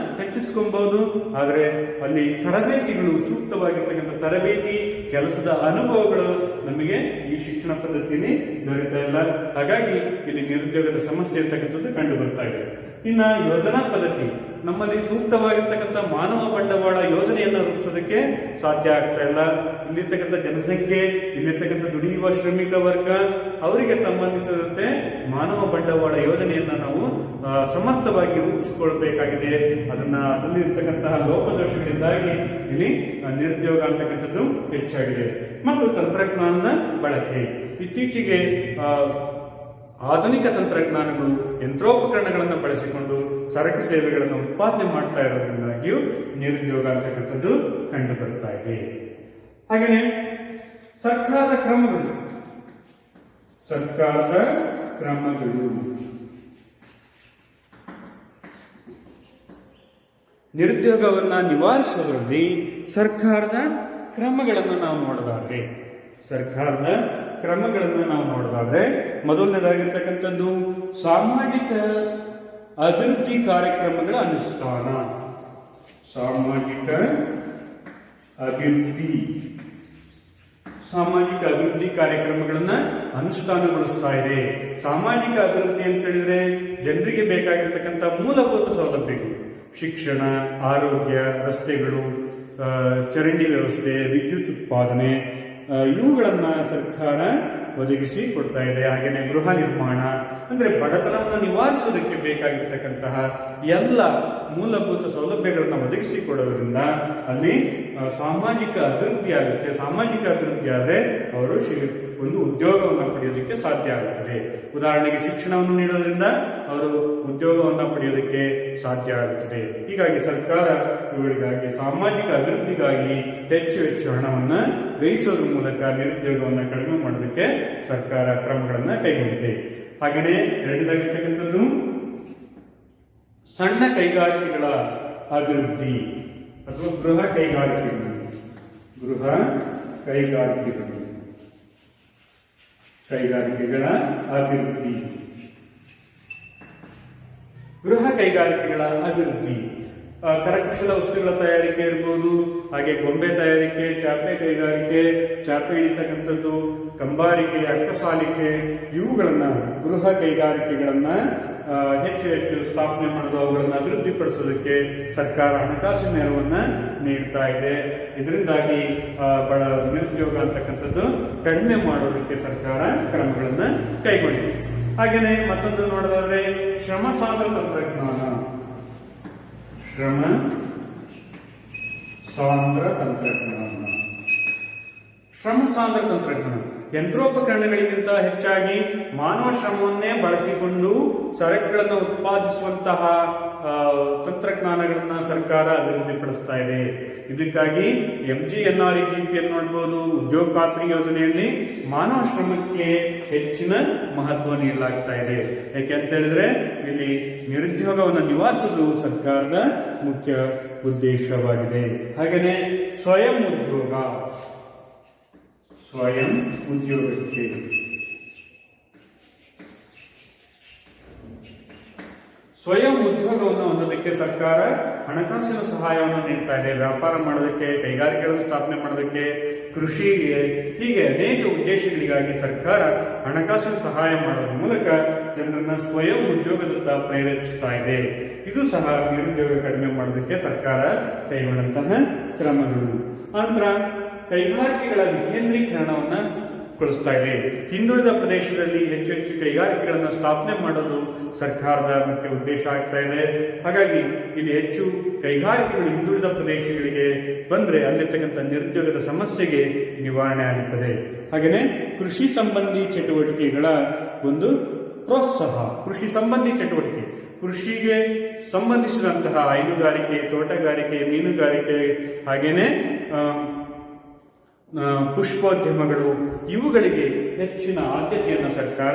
ಆದರೆ ಅಲ್ಲಿ ತರಬೇತಿಗಳು, ಸೂಕ್ತವಾಗಿರ್ತಕ್ಕಂಥ ತರಬೇತಿ, ಕೆಲಸದ ಅನುಭವಗಳು ನಮಗೆ ಈ ಶಿಕ್ಷಣ ಪದ್ಧತಿಯಲ್ಲಿ ದೊರೆತಾ ಇಲ್ಲ. ಹಾಗಾಗಿ ಇಲ್ಲಿ ನಿರುದ್ಯೋಗದ ಸಮಸ್ಯೆ ಇರ್ತಕ್ಕಂಥದ್ದು ಕಂಡು ಬರ್ತಾ ಇದೆ. ಇನ್ನ ಯೋಜನಾ ಪದ್ಧತಿ, ನಮ್ಮಲ್ಲಿ ಸೂಕ್ತವಾಗಿರ್ತಕ್ಕಂಥ ಮಾನವ ಬಂಡವಾಳ ಯೋಜನೆಯನ್ನು ರೂಪಿಸೋದಕ್ಕೆ ಸಾಧ್ಯ ಆಗ್ತಾ ಇಲ್ಲ. ಇಲ್ಲಿರ್ತಕ್ಕಂಥ ಜನಸಂಖ್ಯೆ, ಇಲ್ಲಿರ್ತಕ್ಕಂಥ ದುಡಿಯುವ ಶ್ರಮಿಕ ವರ್ಗ, ಅವರಿಗೆ ಸಂಬಂಧಿಸಿದಂತೆ ಮಾನವ ಬಂಡವಾಳ ಯೋಜನೆಯನ್ನ ನಾವು ಸಮರ್ಥವಾಗಿ ರೂಪಿಸಿಕೊಳ್ಬೇಕಾಗಿದೆ. ಅದರಲ್ಲಿರ್ತಕ್ಕಂತಹ ಲೋಪದೋಷಗಳಿಂದಾಗಿ ಇಲ್ಲಿ ನಿರುದ್ಯೋಗ ಅಂತಕ್ಕಂಥದ್ದು ಹೆಚ್ಚಾಗಿದೆ. ಮತ್ತು ತಂತ್ರಜ್ಞಾನದ ಬಳಕೆ, ಇತ್ತೀಚೆಗೆ ಆಧುನಿಕ ತಂತ್ರಜ್ಞಾನಗಳು, ಯಂತ್ರೋಪಕರಣಗಳನ್ನು ಬಳಸಿಕೊಂಡು ಸರಕು ಸೇವೆಗಳನ್ನು ಉತ್ಪಾದನೆ ಮಾಡ್ತಾ ಇರೋದ್ರಿಂದಾಗಿ ಕಾರಣದಿಂದಾಗಿಯೂ ನಿರುದ್ಯೋಗ ಅಂತಕ್ಕಂಥದ್ದು ಕಂಡು ಬರ್ತಾ ಇದೆ. ಹಾಗೆಯೇ ಸರ್ಕಾರದ ಕ್ರಮಗಳು ನಿರುದ್ಯೋಗವನ್ನ ನಿವಾರಿಸುವುದರಲ್ಲಿ ಸರ್ಕಾರದ ಕ್ರಮಗಳನ್ನು ನಾವು ನೋಡೋದಾದ್ರೆ ಮೊದಲನೇದಾಗಿರ್ತಕ್ಕಂಥದ್ದು ಸಾಮಾಜಿಕ ಅಭಿವೃದ್ಧಿ ಕಾರ್ಯಕ್ರಮಗಳ ಅನುಷ್ಠಾನ. ಸಾಮಾಜಿಕ ಅಭಿವೃದ್ಧಿ ಕಾರ್ಯಕ್ರಮಗಳನ್ನ ಅನುಷ್ಠಾನಗೊಳಿಸ್ತಾ ಇದೆ. ಸಾಮಾಜಿಕ ಅಭಿವೃದ್ಧಿ ಅಂತ ಹೇಳಿದ್ರೆ ಜನರಿಗೆ ಬೇಕಾಗಿರ್ತಕ್ಕಂಥ ಮೂಲಭೂತ ಸೌಲಭ್ಯಗಳು, ಶಿಕ್ಷಣ, ಆರೋಗ್ಯ, ರಸ್ತೆಗಳು, ಚರಂಡಿ ವ್ಯವಸ್ಥೆ, ವಿದ್ಯುತ್ ಉತ್ಪಾದನೆ, ಇವುಗಳನ್ನ ಸರ್ಕಾರ ಒದಗಿಸಿ ಕೊಡ್ತಾ ಇದೆ. ಹಾಗೆಯೇ ಗೃಹ ನಿರ್ಮಾಣ ಅಂದ್ರೆ ಬಡತನವನ್ನು ನಿವಾರಿಸೋದಕ್ಕೆ ಬೇಕಾಗಿರ್ತಕ್ಕಂತಹ ಎಲ್ಲ ಮೂಲಭೂತ ಸೌಲಭ್ಯಗಳನ್ನು ಒದಗಿಸಿ ಕೊಡೋದ್ರಿಂದ ಅಲ್ಲಿ ಸಾಮಾಜಿಕ ಅಭಿವೃದ್ಧಿ ಆಗುತ್ತೆ. ಸಾಮಾಜಿಕ ಅಭಿವೃದ್ಧಿ ಆದರೆ ಅವರು ಒಂದು ಉದ್ಯೋಗವನ್ನು ಪಡೆಯೋದಕ್ಕೆ ಸಾಧ್ಯ ಆಗುತ್ತದೆ. ಉದಾಹರಣೆಗೆ ಶಿಕ್ಷಣವನ್ನು ನೀಡೋದ್ರಿಂದ ಅವರು ಉದ್ಯೋಗವನ್ನು ಪಡೆಯೋದಕ್ಕೆ ಸಾಧ್ಯ ಆಗುತ್ತದೆ. ಹೀಗಾಗಿ ಸರ್ಕಾರ ಇವುಗಳಿಗಾಗಿ ಸಾಮಾಜಿಕ ಅಭಿವೃದ್ಧಿಗಾಗಿ ಹೆಚ್ಚು ಹಣವನ್ನು ವ್ಯಯಿಸೋದ್ರ ಮೂಲಕ ನಿರುದ್ಯೋಗವನ್ನು ಕಡಿಮೆ ಮಾಡೋದಕ್ಕೆ ಸರ್ಕಾರ ಕ್ರಮಗಳನ್ನು ಕೈಗೊಂಡಿದೆ. ಹಾಗೆಯೇ ಎರಡನೇದಾಗಿರ್ತಕ್ಕಂಥದ್ದು ಸಣ್ಣ ಕೈಗಾರಿಕೆಗಳ ಅಭಿವೃದ್ಧಿ ಅಥವಾ ಗೃಹ ಕೈಗಾರಿಕೆಗಳ ಅಭಿವೃದ್ಧಿ. ಗೃಹ ಕೈಗಾರಿಕೆಗಳ ಅಭಿವೃದ್ಧಿ ಕರಕುಶಲ ವಸ್ತುಗಳ ತಯಾರಿಕೆ ಇರ್ಬೋದು, ಹಾಗೆ ಗೊಂಬೆ ತಯಾರಿಕೆ, ಚಾಪೆ ಕೈಗಾರಿಕೆ, ಚಾಪೆ ಹಿಡಿತಕ್ಕಂಥದ್ದು, ಕಂಬಾರಿಕೆ, ಅಕ್ಕಸಾಲಿಕೆ, ಇವುಗಳನ್ನ ಗೃಹ ಕೈಗಾರಿಕೆಗಳನ್ನ ಹೆಚ್ಚು ಸ್ಥಾಪನೆ ಮಾಡೋದು, ಅವುಗಳನ್ನು ಅಭಿವೃದ್ಧಿಪಡಿಸೋದಕ್ಕೆ ಸರ್ಕಾರ ಹಣಕಾಸಿನ ನೆರವನ್ನ ನೀಡ್ತಾ ಇದೆ. ಇದರಿಂದಾಗಿ ನಿರುದ್ಯೋಗ ಅಂತಕ್ಕಂಥದ್ದು ಕಡಿಮೆ ಮಾಡೋದಕ್ಕೆ ಸರ್ಕಾರ ಕ್ರಮಗಳನ್ನ ಕೈಗೊಂಡಿದೆ. ಹಾಗೆಯೇ ಮತ್ತೊಂದು ನೋಡೋದಾದ್ರೆ ಶ್ರಮ ಸಾಂದ್ರ ತಂತ್ರಜ್ಞಾನ. ಯಂತ್ರೋಪಕರಣಗಳಿಗಿಂತ ಹೆಚ್ಚಾಗಿ ಮಾನವ ಶ್ರಮವನ್ನೇ ಬಳಸಿಕೊಂಡು ಸರಕುಗಳನ್ನು ಉತ್ಪಾದಿಸುವಂತಹ ತಂತ್ರಜ್ಞಾನಗಳನ್ನ ಸರ್ಕಾರ ಅಭಿವೃದ್ಧಿಪಡಿಸ್ತಾ ಇದೆ. ಇದಕ್ಕಾಗಿ MGNREGP ನೋಡಬಹುದು. ಉದ್ಯೋಗ ಖಾತ್ರಿ ಯೋಜನೆಯಲ್ಲಿ ಮಾನವ ಶ್ರಮಕ್ಕೆ ಹೆಚ್ಚಿನ ಮಹತ್ವ ನೀಡಲಾಗ್ತಾ ಇದೆ. ಯಾಕೆ ಅಂತ ಹೇಳಿದ್ರೆ ಇಲ್ಲಿ ನಿರುದ್ಯೋಗವನ್ನು ನಿವಾರಿಸುವುದು ಸರ್ಕಾರದ ಮುಖ್ಯ ಉದ್ದೇಶವಾಗಿದೆ. ಹಾಗೆಯೇ ಸ್ವಯಂ ಉದ್ಯೋಗಕ್ಕೆ ಸ್ವಯಂ ಉದ್ಯೋಗವನ್ನು ಹೊಂದೋದಕ್ಕೆ ಸರ್ಕಾರ ಹಣಕಾಸಿನ ಸಹಾಯವನ್ನು ನೀಡ್ತಾ ಇದೆ. ವ್ಯಾಪಾರ ಮಾಡೋದಕ್ಕೆ, ಕೈಗಾರಿಕೆಗಳನ್ನು ಸ್ಥಾಪನೆ ಮಾಡೋದಕ್ಕೆ, ಕೃಷಿಗೆ, ಹೀಗೆ ಅನೇಕ ಉದ್ದೇಶಗಳಿಗಾಗಿ ಸರ್ಕಾರ ಹಣಕಾಸಿನ ಸಹಾಯ ಮಾಡೋದ್ರ ಮೂಲಕ ಜನರನ್ನ ಸ್ವಯಂ ಉದ್ಯೋಗದತ್ತ ಪ್ರೇರೇಪಿಸ್ತಾ ಇದೆ. ಇದು ಸಹ ನಿರುದ್ಯೋಗ ಕಡಿಮೆ ಮಾಡೋದಕ್ಕೆ ಸರ್ಕಾರ ಕೈಗೊಂಡಂತಹ ಕ್ರಮಗಳು. ನಂತರ ಕೈಗಾರಿಕೆಗಳ ವಿಕೇಂದ್ರೀಕರಣವನ್ನ ಗೊಳಿಸ್ತಾ ಇದೆ. ಹಿಂದುಳಿದ ಪ್ರದೇಶದಲ್ಲಿ ಹೆಚ್ಚು ಕೈಗಾರಿಕೆಗಳನ್ನು ಸ್ಥಾಪನೆ ಮಾಡೋದು ಸರ್ಕಾರದ ಮುಖ್ಯ ಉದ್ದೇಶ ಆಗ್ತಾ ಇದೆ. ಹಾಗಾಗಿ ಇಲ್ಲಿ ಹೆಚ್ಚು ಕೈಗಾರಿಕೆಗಳು ಹಿಂದುಳಿದ ಪ್ರದೇಶಗಳಿಗೆ ಬಂದ್ರೆ ಅಲ್ಲಿರ್ತಕ್ಕಂಥ ನಿರುದ್ಯೋಗದ ಸಮಸ್ಯೆಗೆ ನಿವಾರಣೆ ಆಗುತ್ತದೆ. ಹಾಗೆಯೇ ಕೃಷಿ ಸಂಬಂಧಿ ಚಟುವಟಿಕೆಗಳ ಒಂದು ಪ್ರೋತ್ಸಾಹ. ಕೃಷಿಗೆ ಸಂಬಂಧಿಸಿದಂತಹ ಹೈನುಗಾರಿಕೆ, ತೋಟಗಾರಿಕೆ, ಮೀನುಗಾರಿಕೆ, ಹಾಗೇನೆ ಪುಷ್ಪೋದ್ಯಮಗಳು, ಇವುಗಳಿಗೆ ಹೆಚ್ಚಿನ ಆದ್ಯತೆಯನ್ನು ಸರ್ಕಾರ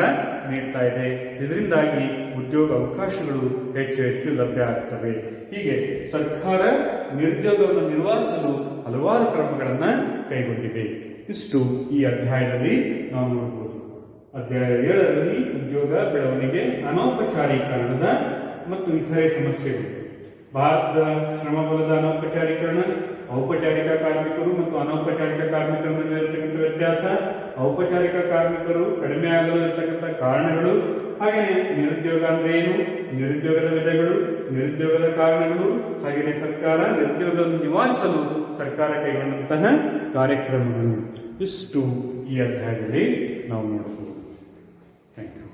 ನೀಡ್ತಾ ಇದೆ. ಇದರಿಂದಾಗಿ ಉದ್ಯೋಗ ಅವಕಾಶಗಳು ಹೆಚ್ಚು ಲಭ್ಯ ಆಗ್ತವೆ. ಹೀಗೆ ಸರ್ಕಾರ ನಿರುದ್ಯೋಗವನ್ನು ನಿವಾರಿಸಲು ಹಲವಾರು ಕ್ರಮಗಳನ್ನು ಕೈಗೊಂಡಿದೆ. ಇಷ್ಟು ಈ ಅಧ್ಯಾಯದಲ್ಲಿ ನಾವು ನೋಡಬಹುದು. ಅಧ್ಯಾಯ 7ರಲ್ಲಿ ಉದ್ಯೋಗ ಬೆಳವಣಿಗೆ, ಅನೌಪಚಾರೀಕರಣದ ಮತ್ತು ಇತರೆ ಸಮಸ್ಯೆಗಳು. ಭಾರತದ ಶ್ರಮಬಲದ ಅನೌಪಚಾರೀಕರಣ, ಔಪಚಾರಿಕ ಕಾರ್ಮಿಕರು ಮತ್ತು ಅನೌಪಚಾರಿಕ ಕಾರ್ಮಿಕರ ನಡುವೆ ಇರತಕ್ಕಂಥ ವ್ಯತ್ಯಾಸ, ಔಪಚಾರಿಕ ಕಾರ್ಮಿಕರು ಕಡಿಮೆ ಆಗಲು ಇರತಕ್ಕಂಥ ಕಾರಣಗಳು, ಹಾಗೆಯೇ ನಿರುದ್ಯೋಗ ಅಂದ್ರೆ ಏನು, ನಿರುದ್ಯೋಗದ ವಿಧಗಳು, ನಿರುದ್ಯೋಗದ ಕಾರಣಗಳು, ಹಾಗೆಯೇ ಸರ್ಕಾರ ನಿರುದ್ಯೋಗವನ್ನು ನಿವಾರಿಸಲು ಸರ್ಕಾರ ಕೈಗೊಂಡಂತಹ ಕಾರ್ಯಕ್ರಮಗಳು. ಇಷ್ಟು ಈ ಅಧ್ಯಾಯದಲ್ಲಿ ನಾವು ನೋಡಬಹುದು. Thank you.